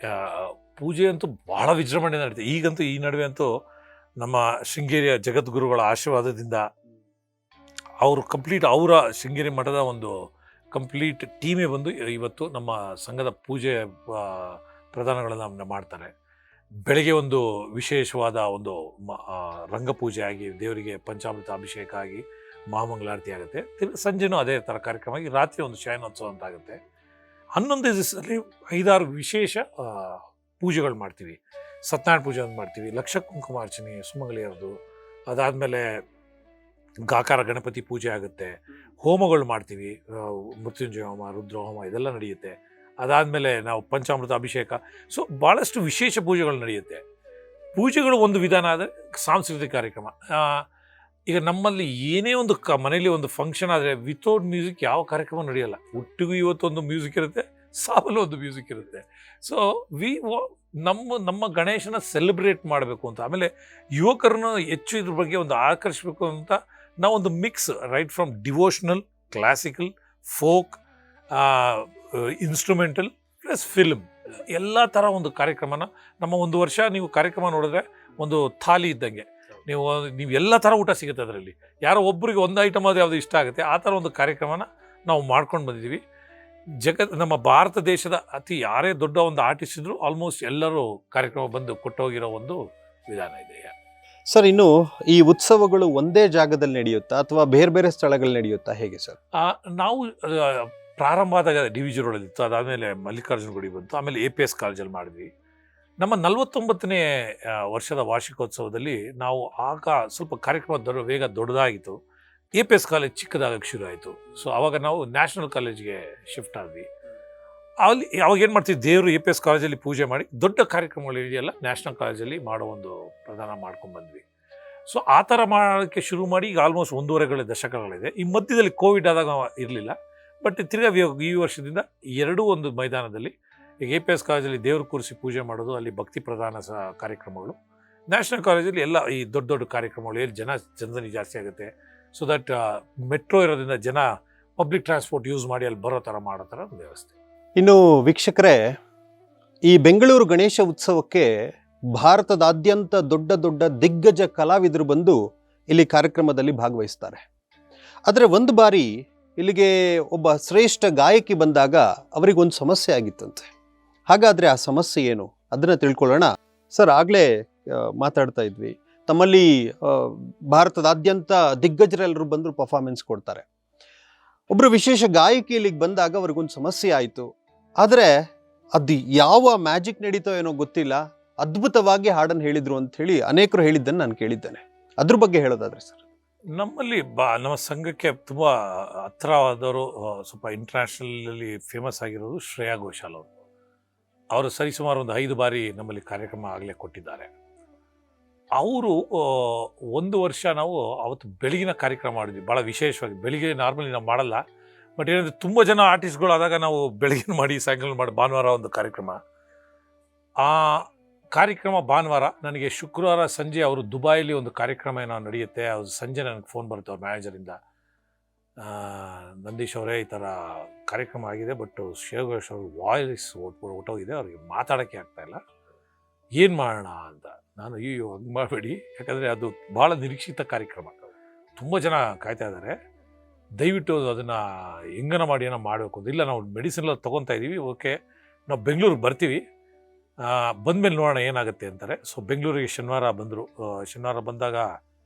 ಪೂಜೆ ಅಂತೂ ಭಾಳ ವಿಜೃಂಭಣೆ ನಡೀತೆ. ಈಗಂತೂ ಈ ನಡುವೆ ಅಂತೂ ನಮ್ಮ ಶೃಂಗೇರಿಯ ಜಗದ್ಗುರುಗಳ ಆಶೀರ್ವಾದದಿಂದ ಅವರು ಕಂಪ್ಲೀಟ್ ಅವರ ಶೃಂಗೇರಿ ಮಠದ ಒಂದು ಕಂಪ್ಲೀಟ್ ಟೀಮೇ ಬಂದು ಇವತ್ತು ನಮ್ಮ ಸಂಘದ ಪೂಜೆ ಪ್ರದಾನಗಳನ್ನು ಮಾಡ್ತಾರೆ. ಬೆಳಗ್ಗೆ ಒಂದು ವಿಶೇಷವಾದ ಒಂದು ರಂಗಪೂಜೆ ಆಗಿ ದೇವರಿಗೆ ಪಂಚಾಮೃತ ಅಭಿಷೇಕ ಆಗಿ ಮಹಾಮಂಗಳಾರತಿ ಆಗುತ್ತೆ. ಸಂಜೆನೂ ಅದೇ ಥರ ಕಾರ್ಯಕ್ರಮ ಆಗಿ ರಾತ್ರಿ ಒಂದು ಶಯನೋತ್ಸವ ಅಂತ ಆಗುತ್ತೆ. 11 ದಿವಸದಲ್ಲಿ 5-6 ವಿಶೇಷ ಪೂಜೆಗಳು ಮಾಡ್ತೀವಿ. ಸತ್ಯನಾರಾಯಣ ಪೂಜೆ ಒಂದು ಮಾಡ್ತೀವಿ, ಲಕ್ಷ ಕುಂಕುಮಾರ್ಚನೆ ಸುಮಂಗಲಿಯರದು, ಅದಾದಮೇಲೆ ಗಾಕಾರ ಗಣಪತಿ ಪೂಜೆ ಆಗುತ್ತೆ, ಹೋಮಗಳು ಮಾಡ್ತೀವಿ, ಮೃತ್ಯುಂಜಯ ಹೋಮ, ರುದ್ರ ಹೋಮ ಇದೆಲ್ಲ ನಡೆಯುತ್ತೆ. ಅದಾದಮೇಲೆ ನಾವು ಪಂಚಾಮೃತ ಅಭಿಷೇಕ, ಸೊ ಭಾಳಷ್ಟು ವಿಶೇಷ ಪೂಜೆಗಳು ನಡೆಯುತ್ತೆ. ಪೂಜೆಗಳು ಒಂದು ವಿಧಾನ ಆದರೆ ಸಾಂಸ್ಕೃತಿಕ ಕಾರ್ಯಕ್ರಮ. ಈಗ ನಮ್ಮಲ್ಲಿ ಏನೇ ಒಂದು ಮನೇಲಿ ಒಂದು ಫಂಕ್ಷನ್ ಆದರೆ ವಿತೌಟ್ ಮ್ಯೂಸಿಕ್ ಯಾವ ಕಾರ್ಯಕ್ರಮ ನಡೆಯಲ್ಲ. ಹುಟ್ಟಿಗೂ ಇವತ್ತೊಂದು ಮ್ಯೂಸಿಕ್ ಇರುತ್ತೆ, ಸಾವಲ್ಲೂ ಒಂದು ಮ್ಯೂಸಿಕ್ ಇರುತ್ತೆ. ಸೊ ನಮ್ಮ ಗಣೇಶನ ಸೆಲೆಬ್ರೇಟ್ ಮಾಡಬೇಕು ಅಂತ, ಆಮೇಲೆ ಯುವಕರನ್ನ ಹೆಚ್ಚು ಇದ್ರ ಬಗ್ಗೆ ಒಂದು ಆಕರ್ಷಿಸಬೇಕು ಅಂತ ನಾವೊಂದು mix, right from devotional, classical, folk, instrumental plus film, ಎಲ್ಲ ಥರ ಒಂದು ಕಾರ್ಯಕ್ರಮನ ನಮ್ಮ ಒಂದು ವರ್ಷ ನೀವು ಕಾರ್ಯಕ್ರಮ ನೋಡಿದ್ರೆ ಒಂದು ಥಾಲಿ ಇದ್ದಂಗೆ ನೀವು ಎಲ್ಲ ಥರ ಊಟ ಸಿಗುತ್ತೆ ಅದರಲ್ಲಿ. ಯಾರೋ ಒಬ್ಬರಿಗೆ ಒಂದು ಐಟಮ್ ಅದು ಯಾವುದು ಇಷ್ಟ ಆಗುತ್ತೆ ಆ ಥರ ಒಂದು ಕಾರ್ಯಕ್ರಮನ ನಾವು ಮಾಡ್ಕೊಂಡು ಬಂದಿದ್ದೀವಿ. ನಮ್ಮ ಭಾರತ ದೇಶದ ಯಾರೇ ದೊಡ್ಡ ಒಂದು ಆರ್ಟಿಸ್ಟ್ ಇದ್ದರೂ ಆಲ್ಮೋಸ್ಟ್ ಎಲ್ಲರೂ ಕಾರ್ಯಕ್ರಮ ಬಂದು ಕೊಟ್ಟೋಗಿರೋ ಒಂದು ವಿಧಾನ ಇದೆ ಸರ್. ಇನ್ನು ಈ ಉತ್ಸವಗಳು ಒಂದೇ ಜಾಗದಲ್ಲಿ ನಡೆಯುತ್ತಾ ಅಥವಾ ಬೇರೆ ಬೇರೆ ಸ್ಥಳಗಳಲ್ಲಿ ನಡೆಯುತ್ತಾ, ಹೇಗೆ ಸರ್? ನಾವು ಪ್ರಾರಂಭ ಆದಾಗ ಡಿ.ವಿ.ಜಿ. ರೋಡಲ್ಲಿತ್ತು, ಅದಾದಮೇಲೆ ಮಲ್ಲಿಕಾರ್ಜುನ ಗುಡಿ ಬಂತು, ಆಮೇಲೆ APS ಕಾಲೇಜಲ್ಲಿ ಮಾಡಿದ್ವಿ. ನಮ್ಮ 49ನೇ ವರ್ಷದ ವಾರ್ಷಿಕೋತ್ಸವದಲ್ಲಿ ನಾವು ಆಗ ಸ್ವಲ್ಪ ಕಾರ್ಯಕ್ರಮ ದೊಡ್ಡದಾಗಿತ್ತು. APS ಕಾಲೇಜ್ ಚಿಕ್ಕದಾಗಕ್ಕೆ ಶುರು ಆಯಿತು. ಸೊ ಆವಾಗ ನಾವು ನ್ಯಾಷನಲ್ ಕಾಲೇಜ್ಗೆ ಶಿಫ್ಟ್ ಆದ್ವಿ. ಅಲ್ಲಿ ಅವಾಗ ಏನು ಮಾಡ್ತೀವಿ, ದೇವರು APS ಕಾಲೇಜಲ್ಲಿ ಪೂಜೆ ಮಾಡಿ ದೊಡ್ಡ ಕಾರ್ಯಕ್ರಮಗಳು ಇದೆಯಲ್ಲ ನ್ಯಾಷನಲ್ ಕಾಲೇಜಲ್ಲಿ ಮಾಡೋ ಒಂದು ಪ್ರದಾನ ಮಾಡ್ಕೊಂಡು ಬಂದ್ವಿ. ಸೊ ಆ ಥರ ಮಾಡೋಕ್ಕೆ ಶುರು ಮಾಡಿ ಈಗ ಆಲ್ಮೋಸ್ಟ್ 1.5 ದಶಕಗಳಿದೆ. ಈ ಮಧ್ಯದಲ್ಲಿ ಕೋವಿಡ್ ಆದಾಗ ಇರಲಿಲ್ಲ, ಬಟ್ ತಿರ್ಗಾ ಈ ವರ್ಷದಿಂದ ಎರಡೂ ಒಂದು ಮೈದಾನದಲ್ಲಿ ಈಗ APS ಕಾಲೇಜಲ್ಲಿ ದೇವ್ರ ಕೂರಿಸಿ ಪೂಜೆ ಮಾಡೋದು, ಅಲ್ಲಿ ಭಕ್ತಿ ಪ್ರಧಾನ ಕಾರ್ಯಕ್ರಮಗಳು, ನ್ಯಾಷನಲ್ ಕಾಲೇಜಲ್ಲಿ ಎಲ್ಲ ಈ ದೊಡ್ಡ ದೊಡ್ಡ ಕಾರ್ಯಕ್ರಮಗಳು, ಎಲ್ಲಿ ಜನಸಂದಣಿ ಜಾಸ್ತಿ ಆಗುತ್ತೆ, ಸೊ ದಟ್ ಮೆಟ್ರೋ ಇರೋದ್ರಿಂದ ಜನ ಪಬ್ಲಿಕ್ ಟ್ರಾನ್ಸ್ಪೋರ್ಟ್ ಯೂಸ್ ಮಾಡಿ ಅಲ್ಲಿ ಬರೋ ಥರ ಮಾಡೋ ಥರ ಒಂದು ವ್ಯವಸ್ಥೆ. ಇನ್ನು ವೀಕ್ಷಕರೇ, ಈ ಬೆಂಗಳೂರು ಗಣೇಶ ಉತ್ಸವಕ್ಕೆ ಭಾರತದಾದ್ಯಂತ ದೊಡ್ಡ ದೊಡ್ಡ ದಿಗ್ಗಜ ಕಲಾವಿದರು ಬಂದು ಇಲ್ಲಿ ಕಾರ್ಯಕ್ರಮದಲ್ಲಿ ಭಾಗವಹಿಸ್ತಾರೆ. ಆದರೆ ಒಂದು ಬಾರಿ ಇಲ್ಲಿಗೆ ಒಬ್ಬ ಶ್ರೇಷ್ಠ ಗಾಯಕಿ ಬಂದಾಗ ಅವರಿಗೊಂದು ಸಮಸ್ಯೆ ಆಗಿತ್ತಂತೆ. ಹಾಗಾದರೆ ಆ ಸಮಸ್ಯೆ ಏನು ಅದನ್ನು ತಿಳ್ಕೊಳ್ಳೋಣ. ಸರ್, ಆಗಲೇ ಮಾತಾಡ್ತಾ ಇದ್ವಿ, ತಮ್ಮಲ್ಲಿ ಭಾರತದಾದ್ಯಂತ ದಿಗ್ಗಜರೆಲ್ಲರೂ ಬಂದರು ಪರ್ಫಾರ್ಮೆನ್ಸ್ ಕೊಡ್ತಾರೆ. ಒಬ್ಬರು ವಿಶೇಷ ಗಾಯಕಿ ಇಲ್ಲಿಗೆ ಬಂದಾಗ ಅವ್ರಿಗೊಂದು ಸಮಸ್ಯೆ ಆಯಿತು. ಆದರೆ ಅದು ಯಾವ ಮ್ಯಾಜಿಕ್ ನಡೀತೋ ಏನೋ ಗೊತ್ತಿಲ್ಲ, ಅದ್ಭುತವಾಗಿ ಹಾಡನ್ನು ಹೇಳಿದರು ಅಂತ ಹೇಳಿ ಅನೇಕರು ಹೇಳಿದ್ದನ್ನು ನಾನು ಕೇಳಿದ್ದೇನೆ. ಅದ್ರ ಬಗ್ಗೆ ಹೇಳೋದಾದ್ರೆ ಸರ್? ನಮ್ಮಲ್ಲಿ ನಮ್ಮ ಸಂಘಕ್ಕೆ ತುಂಬ ಹತ್ತಿರವಾದವರು, ಸ್ವಲ್ಪ ಇಂಟರ್ನ್ಯಾಷನಲಲ್ಲಿ ಫೇಮಸ್ ಆಗಿರೋದು ಶ್ರೇಯಾ ಘೋಷಾಲ್ ಅವರು ಸರಿಸುಮಾರು ಒಂದು 5 ಬಾರಿ ನಮ್ಮಲ್ಲಿ ಕಾರ್ಯಕ್ರಮ ಆಗಲೇ ಕೊಟ್ಟಿದ್ದಾರೆ. ಅವರು 1 ವರ್ಷ ನಾವು ಅವತ್ತು ಬೆಳಗಿನ ಕಾರ್ಯಕ್ರಮ ಮಾಡಿದ್ವಿ, ಭಾಳ ವಿಶೇಷವಾಗಿ. ಬೆಳಿಗ್ಗೆ ನಾರ್ಮಲಿ ನಾವು ಮಾಡಲ್ಲ, ಬಟ್ ಏನಂದರೆ ತುಂಬ ಜನ ಆರ್ಟಿಸ್ಟ್ಗಳು ಆದಾಗ ನಾವು ಬೆಳಗಿನ ಮಾಡಿ ಸಾಯಂಕಾಲ ಮಾಡಿ ಭಾನುವಾರ ಒಂದು ಕಾರ್ಯಕ್ರಮ. ಆ ಕಾರ್ಯಕ್ರಮ ಭಾನುವಾರ, ನನಗೆ ಶುಕ್ರವಾರ ಸಂಜೆ ಅವರು ದುಬೈಲಿ ಒಂದು ಕಾರ್ಯಕ್ರಮ ಏನೋ ನಡೆಯುತ್ತೆ. ಅವ್ರು ಸಂಜೆ ನನಗೆ ಫೋನ್ ಬರುತ್ತೆ ಅವ್ರ ಮ್ಯಾನೇಜರಿಂದ, ನಂದೀಶ್ ಅವರೇ ಈ ಥರ ಕಾರ್ಯಕ್ರಮ ಆಗಿದೆ, ಬಟ್ ಶ್ರೇಯಸ್ ಅವ್ರ ವಾಯ್ಸ್ ಹೊಟ್ಟೋಗಿದೆ, ಅವ್ರಿಗೆ ಮಾತಾಡೋಕ್ಕೆ ಆಗ್ತಾಯಿಲ್ಲ, ಏನು ಮಾಡೋಣ ಅಂತ. ನಾನು ಅಯ್ಯೋ ಹಂಗೆ ಮಾಡಬೇಡಿ, ಯಾಕಂದರೆ ಅದು ಭಾಳ ನಿರೀಕ್ಷಿತ ಕಾರ್ಯಕ್ರಮ, ತುಂಬ ಜನ ಕಾಯ್ತಾ ಇದ್ದಾರೆ, ದಯವಿಟ್ಟು ಅದನ್ನು ಹೆಂಗನ ಮಾಡಿ ಏನೋ ಮಾಡಬೇಕು ಅಂತ. ಇಲ್ಲ, ನಾವು ಮೆಡಿಸಿನ್ ಎಲ್ಲ ತೊಗೊತಾ ಇದ್ದೀವಿ, ಓಕೆ ನಾವು ಬೆಂಗಳೂರಿಗೆ ಬರ್ತೀವಿ, ಬಂದಮೇಲೆ ನೋಡೋಣ ಏನಾಗುತ್ತೆ ಅಂತಾರೆ. ಸೊ ಬೆಂಗಳೂರಿಗೆ ಶನಿವಾರ ಬಂದರು. ಶನಿವಾರ ಬಂದಾಗ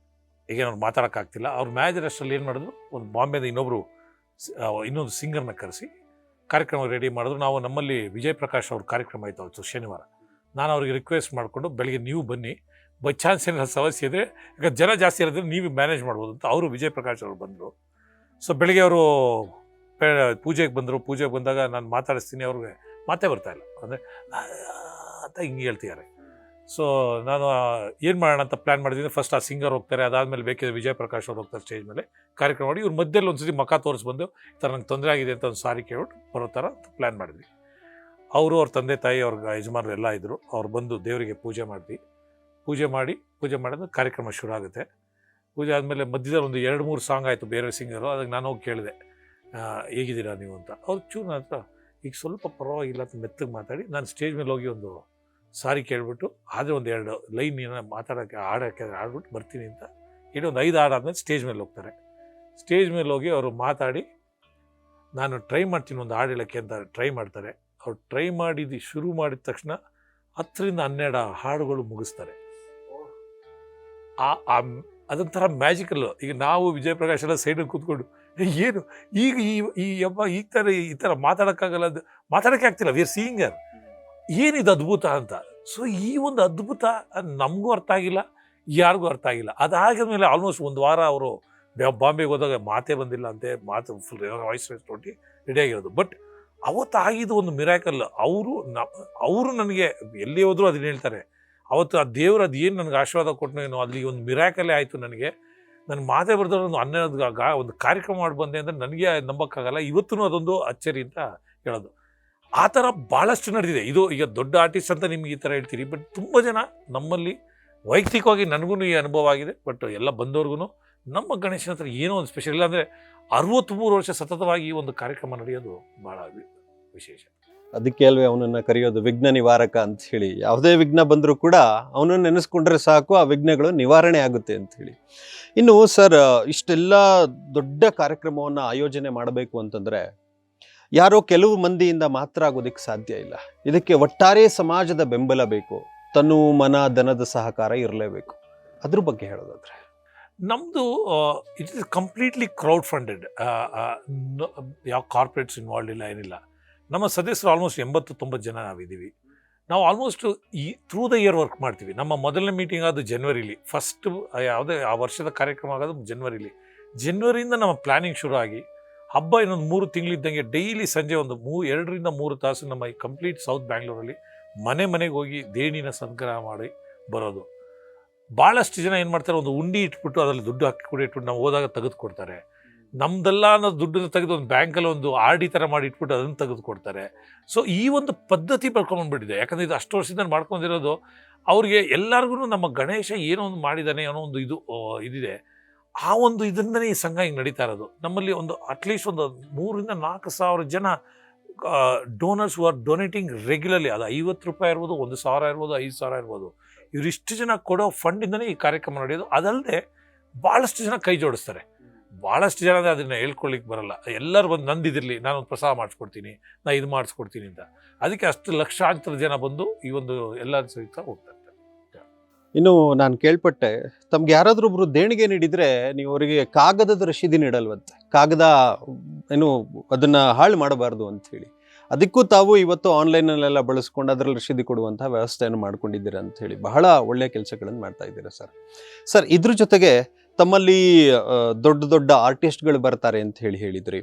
ಈಗೇನವ್ರು ಮಾತಾಡೋಕ್ಕಾಗ್ತಿಲ್ಲ. ಅವ್ರ ಮ್ಯಾನೇಜರ್ ಅಷ್ಟರಲ್ಲಿ ಏನು ಮಾಡಿದ್ರು, ಒಂದು ಬಾಂಬೆದ ಇನ್ನೊಂದು ಸಿಂಗರ್ನ ಕರೆಸಿ ಕಾರ್ಯಕ್ರಮ ರೆಡಿ ಮಾಡಿದ್ರು. ನಾವು ನಮ್ಮಲ್ಲಿ ವಿಜಯ್ ಪ್ರಕಾಶ್ ಅವ್ರ ಕಾರ್ಯಕ್ರಮ ಆಯಿತು ಅವತ್ತು ಶನಿವಾರ. ನಾನು ಅವ್ರಿಗೆ ರಿಕ್ವೆಸ್ಟ್ ಮಾಡಿಕೊಂಡು, ಬೆಳಗ್ಗೆ ನೀವು ಬನ್ನಿ, ಬೈ ಚಾನ್ಸ್ ಏನಾದ್ರು ಸಮಸ್ಯೆ ಇದ್ದರೆ, ಯಾಕಂದ್ರೆ ಜನ ಜಾಸ್ತಿ ಇರೋದ್ರೆ ನೀವು ಮ್ಯಾನೇಜ್ ಮಾಡ್ಬೋದು ಅಂತ ಅವರು ವಿಜಯ್ ಪ್ರಕಾಶ್ ಅವರು ಬಂದರು. ಸೊ ಬೆಳಗ್ಗೆ ಅವರು ಪೂಜೆಗೆ ಬಂದರು. ಪೂಜೆಗೆ ಬಂದಾಗ ನಾನು ಮಾತಾಡಿಸ್ತೀನಿ, ಅವ್ರಿಗೆ ಮಾತೇ ಬರ್ತಾಯಿಲ್ಲ, ಅಂದರೆ ಅಂತ ಹಿಂಗೆ ಹೇಳ್ತಿದ್ದಾರೆ. ಸೊ ನಾನು ಏನು ಮಾಡೋಣ ಅಂತ ಪ್ಲ್ಯಾನ್ ಮಾಡಿದ್ದೀನಿ. ಫಸ್ಟ್ ಆ ಸಿಂಗರ್ ಹೋಗ್ತಾರೆ, ಅದಾದಮೇಲೆ ಬೇಕಿದ್ರೆ ವಿಜಯ್ ಪ್ರಕಾಶ್ ಅವ್ರು ಹೋಗ್ತಾರೆ ಸ್ಟೇಜ್ ಮೇಲೆ ಕಾರ್ಯಕ್ರಮ ಮಾಡಿ. ಇವ್ರ ಮಧ್ಯದಲ್ಲಿ ಒಂದು ಸತಿ ಮಖ ತೋರಿಸ್ಬಂದು ಈ ಥರ ನಂಗೆ ತೊಂದರೆ ಆಗಿದೆ ಅಂತ ಒಂದು ಸಾರಿ ಕೇಳ್ಬಿಟ್ಟು ಬರೋ ಥರ ಪ್ಲ್ಯಾನ್ ಮಾಡಿದ್ವಿ. ಅವರು ಅವ್ರ ತಂದೆ ತಾಯಿ ಅವ್ರ ಯಜಮಾನರು ಎಲ್ಲ ಇದ್ದರು. ಅವ್ರು ಬಂದು ದೇವರಿಗೆ ಪೂಜೆ ಮಾಡಿದ್ವಿ. ಪೂಜೆ ಮಾಡಿದ್ರೆ ಕಾರ್ಯಕ್ರಮ ಶುರು ಆಗುತ್ತೆ. ಪೂಜೆ ಆದಮೇಲೆ ಮಧ್ಯದಲ್ಲಿ ಒಂದು 2-3 ಸಾಂಗ್ ಆಯಿತು ಬೇರೆ ಸಿಂಗರು. ಅದಕ್ಕೆ ನಾನು ಹೋಗಿ ಕೇಳಿದೆ, ಹೇಗಿದ್ದೀರಾ ನೀವು ಅಂತ. ಅವ್ರು ಚೂರು ನನ್ನ ಹತ್ರ ಈಗ ಸ್ವಲ್ಪ ಪರವಾಗಿಲ್ಲ ಅಂತ ಮೆತ್ತಗೆ ಮಾತಾಡಿ, ನಾನು ಸ್ಟೇಜ್ ಮೇಲೆ ಹೋಗಿ ಒಂದು ಸಾರಿ ಕೇಳಿಬಿಟ್ಟು, ಆದರೆ ಒಂದು 2 ಲೈನ್ ಏನೋ ಮಾತಾಡೋಕ್ಕೆ ಆಡ್ಬಿಟ್ಟು ಬರ್ತೀನಿ ಅಂತ ಹೇಳಿ ಒಂದು 5 ಹಾಡು ಆದಮೇಲೆ ಸ್ಟೇಜ್ ಮೇಲೆ ಹೋಗ್ತಾರೆ. ಸ್ಟೇಜ್ ಮೇಲೆ ಹೋಗಿ ಅವರು ಮಾತಾಡಿ, ನಾನು ಟ್ರೈ ಮಾಡ್ತೀನಿ ಒಂದು ಹಾಡು ಹೇಳೋಕ್ಕೆ ಅಂತ ಟ್ರೈ ಮಾಡ್ತಾರೆ. ಅವ್ರು ಟ್ರೈ ಶುರು ಮಾಡಿದ ತಕ್ಷಣ 10-12 ಹಾಡುಗಳು ಮುಗಿಸ್ತಾರೆ. ಅದೊಂಥರ ಮ್ಯಾಜಿಕಲ್ಲು. ಈಗ ನಾವು ವಿಜಯ್ ಪ್ರಕಾಶ್ ಎಲ್ಲ ಸೈಡಲ್ಲಿ ಕೂತ್ಕೊಂಡು ಏನು ಈಗ ಈ ಥರ ಮಾತಾಡೋಕ್ಕಾಗಲ್ಲ, ಅದು ಮಾತಾಡೋಕ್ಕೆ ಆಗ್ತಿಲ್ಲ, ವಿ ಆರ್ ಸಿಂಗರ್, ಏನಿದು ಅದ್ಭುತ ಅಂತ. ಸೊ ಈ ಒಂದು ಅದ್ಭುತ ನಮಗೂ ಅರ್ಥ ಆಗಿಲ್ಲ, ಯಾರಿಗೂ ಅರ್ಥ ಆಗಿಲ್ಲ. ಅದಾಗಿದ್ಮೇಲೆ ಆಲ್ಮೋಸ್ಟ್ 1 ವಾರ ಅವರು ಬಾಂಬೆಗೆ ಹೋದಾಗ ಮಾತೇ ಬಂದಿಲ್ಲ ಅಂತೆ, ಮಾತು ಫುಲ್ ವಾಯ್ಸ್ ತೊಟ್ಟಿ ರೆಡಿಯಾಗಿರೋದು. ಬಟ್ ಅವತ್ತು ಆಗಿದ್ದು ಒಂದು ಮಿರಾಕಲ್. ಅವರು ನನಗೆ ಎಲ್ಲಿ ಹೋದರೂ ಅದನ್ನ ಹೇಳ್ತಾರೆ, ಅವತ್ತು ಆ ದೇವರು ಅದು ಏನು ನನಗೆ ಆಶೀರ್ವಾದ ಕೊಟ್ಟನೋ ಏನೋ, ಅಲ್ಲಿ ಒಂದು ಮಿರಾಕಲ್ಲೇ ಆಯಿತು ನನಗೆ. ನನ್ನ ಮಾತೇ ಬರ್ದವ್ರು ಒಂದು 12 ಒಂದು ಕಾರ್ಯಕ್ರಮ ಮಾಡಿ ಬಂದೆ ಅಂದರೆ ನನಗೆ ನಂಬೋಕ್ಕಾಗಲ್ಲ. ಇವತ್ತೂ ಅದೊಂದು ಅಚ್ಚರಿ ಅಂತ ಹೇಳೋದು. ಆ ಥರ ಭಾಳಷ್ಟು ನಡೆದಿದೆ. ಇದು ಈಗ ದೊಡ್ಡ ಆರ್ಟಿಸ್ಟ್ ಅಂತ ನಿಮ್ಗೆ ಈ ಥರ ಹೇಳ್ತೀರಿ, ಬಟ್ ತುಂಬ ಜನ ನಮ್ಮಲ್ಲಿ ವೈಯಕ್ತಿಕವಾಗಿ ನನಗೂ ಈ ಅನುಭವ ಆಗಿದೆ. ಬಟ್ ಎಲ್ಲ ಬಂದವ್ರಿಗೂ ನಮ್ಮ ಗಣೇಶನ ಹತ್ರ ಏನೋ ಒಂದು ಸ್ಪೆಷಲ್. ಇಲ್ಲಾಂದರೆ 63 ವರ್ಷ ಸತತವಾಗಿ ಈ ಒಂದು ಕಾರ್ಯಕ್ರಮ ನಡೆಯೋದು ಭಾಳ ವಿಶೇಷ. ಅದಕ್ಕೆ ಅಲ್ವೇ ಅವನನ್ನು ಕರೆಯೋದು ವಿಘ್ನ ನಿವಾರಕ ಅಂತ ಹೇಳಿ. ಯಾವುದೇ ವಿಘ್ನ ಬಂದರೂ ಕೂಡ ಅವನನ್ನು ನೆನೆಸ್ಕೊಂಡ್ರೆ ಸಾಕು, ಆ ವಿಘ್ನಗಳು ನಿವಾರಣೆ ಆಗುತ್ತೆ ಅಂತ ಹೇಳಿ. ಇನ್ನು ಸರ್, ಇಷ್ಟೆಲ್ಲ ದೊಡ್ಡ ಕಾರ್ಯಕ್ರಮವನ್ನು ಆಯೋಜನೆ ಮಾಡಬೇಕು ಅಂತಂದರೆ ಯಾರೋ ಕೆಲವು ಮಂದಿಯಿಂದ ಮಾತ್ರ ಆಗೋದಕ್ಕೆ ಸಾಧ್ಯ ಇಲ್ಲ. ಇದಕ್ಕೆ ಒಟ್ಟಾರೆ ಸಮಾಜದ ಬೆಂಬಲ ಬೇಕು, ತನು ಮನ ಧನದ ಸಹಕಾರ ಇರಲೇಬೇಕು. ಅದ್ರ ಬಗ್ಗೆ ಹೇಳೋದಾದ್ರೆ ನಮ್ಮದು it is completely crowd funded. ಯಾವ ಕಾರ್ಪೊರೇಟ್ಸ್ ಇನ್ವಾಲ್ವ್ ಇಲ್ಲ, ಏನಿಲ್ಲ. ನಮ್ಮ ಸದಸ್ಯರು ಆಲ್ಮೋಸ್ಟ್ 80-90 ಜನ ನಾವಿದ್ದೀವಿ. ನಾವು almost through the year work ಮಾಡ್ತೀವಿ. ನಮ್ಮ ಮೊದಲನೇ ಮೀಟಿಂಗ್ ಆಗೋದು ಜನವರಿಲಿ, ಫಸ್ಟ್ ಯಾವುದೇ ಆ ವರ್ಷದ ಕಾರ್ಯಕ್ರಮ ಆಗೋದು ಜನವರಿಯಿಂದ ನಮ್ಮ ಪ್ಲ್ಯಾನಿಂಗ್ ಶುರು ಆಗಿ ಹಬ್ಬ ಇನ್ನೊಂದು 3 ತಿಂಗಳಿದ್ದಂಗೆ ಡೈಲಿ ಸಂಜೆ ಒಂದು 2-3 ತಾಸು ನಮ್ಮ ಈ ಕಂಪ್ಲೀಟ್ ಸೌತ್ ಬ್ಯಾಂಗ್ಳೂರಲ್ಲಿ ಮನೆಗೆ ಹೋಗಿ ದೇಣಿನ ಸಂಗ್ರಹ ಮಾಡಿ ಬರೋದು. ಭಾಳಷ್ಟು ಜನ ಏನು ಮಾಡ್ತಾರೆ, ಒಂದು ಉಂಡಿ ಇಟ್ಬಿಟ್ಟು ಅದರಲ್ಲಿ ದುಡ್ಡು ಹಾಕಿ ಕೂಡ ಇಟ್ಬಿಟ್ಟು ನಾವು ಹೋದಾಗ ತೆಗೆದು ಕೊಡ್ತಾರೆ. ನಮ್ದೆಲ್ಲ ಅನ್ನೋದು ದುಡ್ಡನ್ನು ತೆಗೆದು ಒಂದು ಬ್ಯಾಂಕಲ್ಲಿ ಒಂದು RD ಥರ ಮಾಡಿ ಇಟ್ಬಿಟ್ಟು ಅದನ್ನು ತೆಗೆದು ಕೊಡ್ತಾರೆ. ಸೊ ಈ ಒಂದು ಪದ್ಧತಿ ಬರ್ಕೊಂಡ್ಬಿಟ್ಟಿದೆ. ಯಾಕಂದರೆ ಇದು ಅಷ್ಟು ವರ್ಷದಿಂದ ಮಾಡ್ಕೊಂಡಿರೋದು, ಅವ್ರಿಗೆ ಎಲ್ಲರಿಗೂ ನಮ್ಮ ಗಣೇಶ ಏನೋ ಒಂದು ಮಾಡಿದ್ದಾನೆ ಅನ್ನೋ ಒಂದು ಇದಿದೆ. ಆ ಒಂದು ಇದರಿಂದನೇ ಈ ಸಂಘ ಹಿಂಗೆ ನಡೀತಾ ಇರೋದು. ನಮ್ಮಲ್ಲಿ ಒಂದು ಅಟ್ಲೀಸ್ಟ್ ಒಂದು 3,000-4 ಸಾವಿರ ಜನ ಡೋನರ್ಸ್ ಹು ಆರ್ ಡೊನೇಟಿಂಗ್ ರೆಗ್ಯುಲರ್ಲಿ. ಅದು ₹50 ಇರ್ಬೋದು, 1,000 ಇರ್ಬೋದು, 5,000 ಇರ್ಬೋದು. ಇವರಿಷ್ಟು ಜನ ಕೊಡೋ ಫಂಡಿಂದನೇ ಈ ಕಾರ್ಯಕ್ರಮ ನಡೆಯೋದು. ಅದಲ್ಲದೆ ಭಾಳಷ್ಟು ಜನ ಕೈ ಜೋಡಿಸ್ತಾರೆ. ಭಾಳಷ್ಟು ಜನ ಅದನ್ನು ಹೇಳ್ಕೊಳ್ಳಿಕ್ಕೆ ಬರಲ್ಲ. ಎಲ್ಲರೂ ಬಂದು ನಂದಿದಿರಲಿ, ನಾನೊಂದು ಪ್ರಸಾದ ಮಾಡಿಸ್ಕೊಡ್ತೀನಿ, ಇದು ಮಾಡಿಸ್ಕೊಡ್ತೀನಿ ಅಂತ. ಅದಕ್ಕೆ ಅಷ್ಟು ಲಕ್ಷಾಂತರ ಜನ ಬಂದು ಈ ಒಂದು ಎಲ್ಲ ಸಹಿತ ಹೋಗ್ತಾರೆ. ಇನ್ನು ನಾನು ಕೇಳ್ಪಟ್ಟೆ, ತಮ್ಗೆ ಯಾರಾದ್ರೂ ಒಬ್ರು ದೇಣಿಗೆ ನೀಡಿದ್ರೆ ನೀವು ಅವರಿಗೆ ಕಾಗದದ ರಶೀದಿ ನೀಡಲ್ವಂತೆ. ಕಾಗದ ಏನು ಅದನ್ನ ಹಾಳು ಮಾಡಬಾರ್ದು ಅಂತ ಹೇಳಿ. ಅದಕ್ಕೂ ತಾವು ಇವತ್ತು ಆನ್ಲೈನಲ್ಲೆಲ್ಲ ಬಳಸ್ಕೊಂಡು ಅದರಲ್ಲಿ ರಶೀದಿ ಕೊಡುವಂತಹ ವ್ಯವಸ್ಥೆಯನ್ನು ಮಾಡ್ಕೊಂಡಿದ್ದೀರಾ ಅಂತ ಹೇಳಿ ಬಹಳ ಒಳ್ಳೆಯ ಕೆಲಸಗಳನ್ನು ಮಾಡ್ತಾ ಇದ್ದೀರಾ ಸರ್. ಇದ್ರ ಜೊತೆಗೆ ತಮ್ಮಲ್ಲಿ ದೊಡ್ಡ ದೊಡ್ಡ ಆರ್ಟಿಸ್ಟ್ಗಳು ಬರ್ತಾರೆ ಅಂತ ಹೇಳಿದ್ರಿ.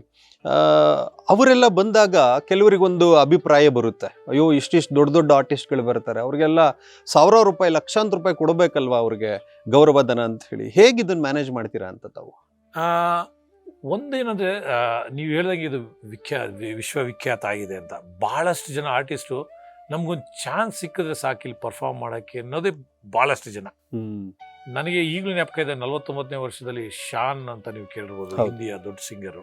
ಅವರೆಲ್ಲ ಬಂದಾಗ ಕೆಲವರಿಗೊಂದು ಅಭಿಪ್ರಾಯ ಬರುತ್ತೆ, ಅಯ್ಯೋ ಇಷ್ಟಿಷ್ಟು ದೊಡ್ಡ ದೊಡ್ಡ ಆರ್ಟಿಸ್ಟ್ಗಳು ಬರ್ತಾರೆ, ಅವ್ರಿಗೆಲ್ಲ ಸಾವಿರಾರು ರೂಪಾಯಿ ಲಕ್ಷಾಂತರ ರೂಪಾಯಿ ಕೊಡಬೇಕಲ್ವಾ ಅವ್ರಿಗೆ ಗೌರವಧನ ಅಂತ ಹೇಳಿ. ಹೇಗೆ ಇದನ್ನ ಮ್ಯಾನೇಜ್ ಮಾಡ್ತೀರಾ ಅಂತ ತಾವು? ಒಂದೇನಂದರೆ, ನೀವು ಹೇಳ್ದಂಗೆ ಇದು ವಿಶ್ವವಿಖ್ಯಾತ ಆಗಿದೆ ಅಂತ. ಭಾಳಷ್ಟು ಜನ ಆರ್ಟಿಸ್ಟು ನಮಗೊಂದು ಚಾನ್ಸ್ ಸಿಕ್ಕಿದ್ರೆ ಸಾಕಿಲ್ಲಿ ಪರ್ಫಾರ್ಮ್ ಮಾಡೋಕ್ಕೆ ಅನ್ನೋದೇ ಭಾಳಷ್ಟು ಜನ. ನನಗೆ ಈಗಲೂ ಜ್ಞಾಪಕ ಇದೆ, 49ನೇ ವರ್ಷದಲ್ಲಿ ಶಾನ್ ಅಂತ ನೀವು ಕೇಳಿರ್ಬೋದು, ಹಿಂದಿಯ ದೊಡ್ಡ ಸಿಂಗರು.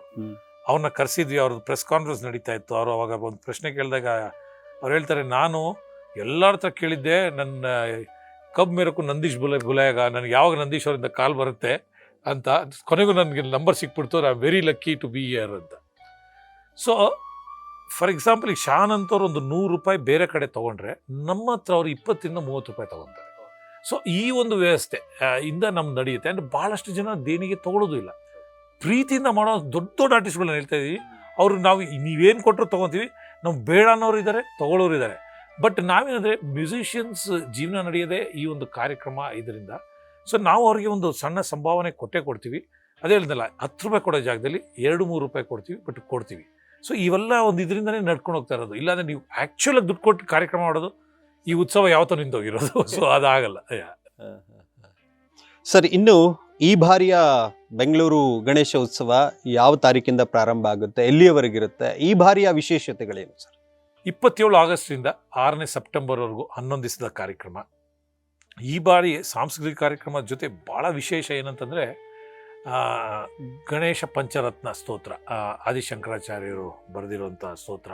ಅವ್ರನ್ನ ಕರೆಸಿದ್ವಿ, ಅವ್ರದ್ದು ಪ್ರೆಸ್ ಕಾನ್ಫರೆನ್ಸ್ ನಡೀತಾ ಇತ್ತು. ಅವರು ಅವಾಗ ಒಂದು ಪ್ರಶ್ನೆ ಕೇಳಿದಾಗ ಅವ್ರು ಹೇಳ್ತಾರೆ, ನಾನು ಎಲ್ಲರ ಹತ್ರ ಕೇಳಿದ್ದೆ, ನನ್ನ ಕಬ್ ಮೇರಕ್ಕೂ ನಂದೀಶ್ ಬುಲಾಯಾಗ, ನನಗೆ ಯಾವಾಗ ನಂದೀಶ್ ಅವರಿಂದ ಕಾಲ್ ಬರುತ್ತೆ ಅಂತ. ಕೊನೆಗೂ ನನಗೆ ನಂಬರ್ ಸಿಕ್ಬಿಡ್ತು, I am very lucky to be here ಅಂತ. ಸೊ ಫಾರ್ ಎಕ್ಸಾಂಪಲ್, ಈಗ ಶಾನ್ ಅಂತವ್ರು ಒಂದು 100 ರೂಪಾಯಿ ಬೇರೆ ಕಡೆ ತೊಗೊಂಡ್ರೆ ನಮ್ಮ ಹತ್ರ ಅವ್ರು 20 ಇಂದ 30 ರೂಪಾಯಿ ತೊಗೊತಾರೆ. ಸೊ ಈ ಒಂದು ವ್ಯವಸ್ಥೆ ಇಂದ ನಮ್ಗೆ ನಡೆಯುತ್ತೆ. ಅಂದರೆ ಭಾಳಷ್ಟು ಜನ ದೇಣಿಗೆ ತೊಗೊಳ್ಳೋದು ಇಲ್ಲ, ಪ್ರೀತಿಯಿಂದ ಮಾಡೋ ದೊಡ್ಡ ದೊಡ್ಡ ಆರ್ಟಿಸ್ಟ್ಗಳನ್ನ ಹೇಳ್ತಾ ಇದ್ದೀವಿ. ಅವರು ನಾವು ನೀವೇನು ಕೊಟ್ಟರು ತೊಗೊತೀವಿ, ನಾವು ಬೇಡ ಅನ್ನೋರು ಇದ್ದಾರೆ, ತೊಗೊಳ್ಳೋರು ಇದ್ದಾರೆ. ಬಟ್ ನಾವೇನಂದರೆ ಮ್ಯೂಸಿಷಿಯನ್ಸ್ ಜೀವನ ನಡೆಯೋದೇ ಈ ಒಂದು ಕಾರ್ಯಕ್ರಮ ಇದರಿಂದ. ಸೊ ನಾವು ಅವ್ರಿಗೆ ಒಂದು ಸಣ್ಣ ಸಂಭಾವನೆ ಕೊಡ್ತೀವಿ. ಅದೇ ಹೇಳಿದ್ನಲ್ಲ, 10 ರೂಪಾಯಿ ಕೊಡೋ ಜಾಗದಲ್ಲಿ 2-3 ರೂಪಾಯಿ ಕೊಡ್ತೀವಿ, ಬಟ್ ಕೊಡ್ತೀವಿ. ಸೊ ಇವೆಲ್ಲ ಒಂದು ಇದರಿಂದನೇ ನಡ್ಕೊಂಡು ಹೋಗ್ತಾ ಇರೋದು. ಇಲ್ಲಾಂದರೆ ನೀವು ಆ್ಯಕ್ಚುಲಾಗಿ ದುಡ್ಡು ಕೊಟ್ಟು ಕಾರ್ಯಕ್ರಮ ಮಾಡೋದು, ಈ ಉತ್ಸವ ಯಾವತ್ತೂ ನಿಂತೋಗಿರೋದು. ಸೊ ಅದಾಗಲ್ಲ. ಸರ್, ಇನ್ನು ಈ ಬಾರಿಯ ಬೆಂಗಳೂರು ಗಣೇಶ ಉತ್ಸವ ಯಾವ ತಾರೀಕಿಂದ ಪ್ರಾರಂಭ ಆಗುತ್ತೆ, ಎಲ್ಲಿಯವರೆಗಿರುತ್ತೆ, ಈ ಬಾರಿಯ ವಿಶೇಷತೆಗಳೇನು ಸರ್? 27 ಆಗಸ್ಟ್ರಿಂದ 6ನೇ ಸೆಪ್ಟೆಂಬರ್ವರೆಗೂ 11 ದಿವಸದ ಕಾರ್ಯಕ್ರಮ. ಈ ಬಾರಿ ಸಾಂಸ್ಕೃತಿಕ ಕಾರ್ಯಕ್ರಮದ ಜೊತೆ ಭಾಳ ವಿಶೇಷ ಏನಂತಂದರೆ, ಗಣೇಶ ಪಂಚರತ್ನ ಸ್ತೋತ್ರ, ಆದಿಶಂಕರಾಚಾರ್ಯರು ಬರೆದಿರುವಂಥ ಸ್ತೋತ್ರ.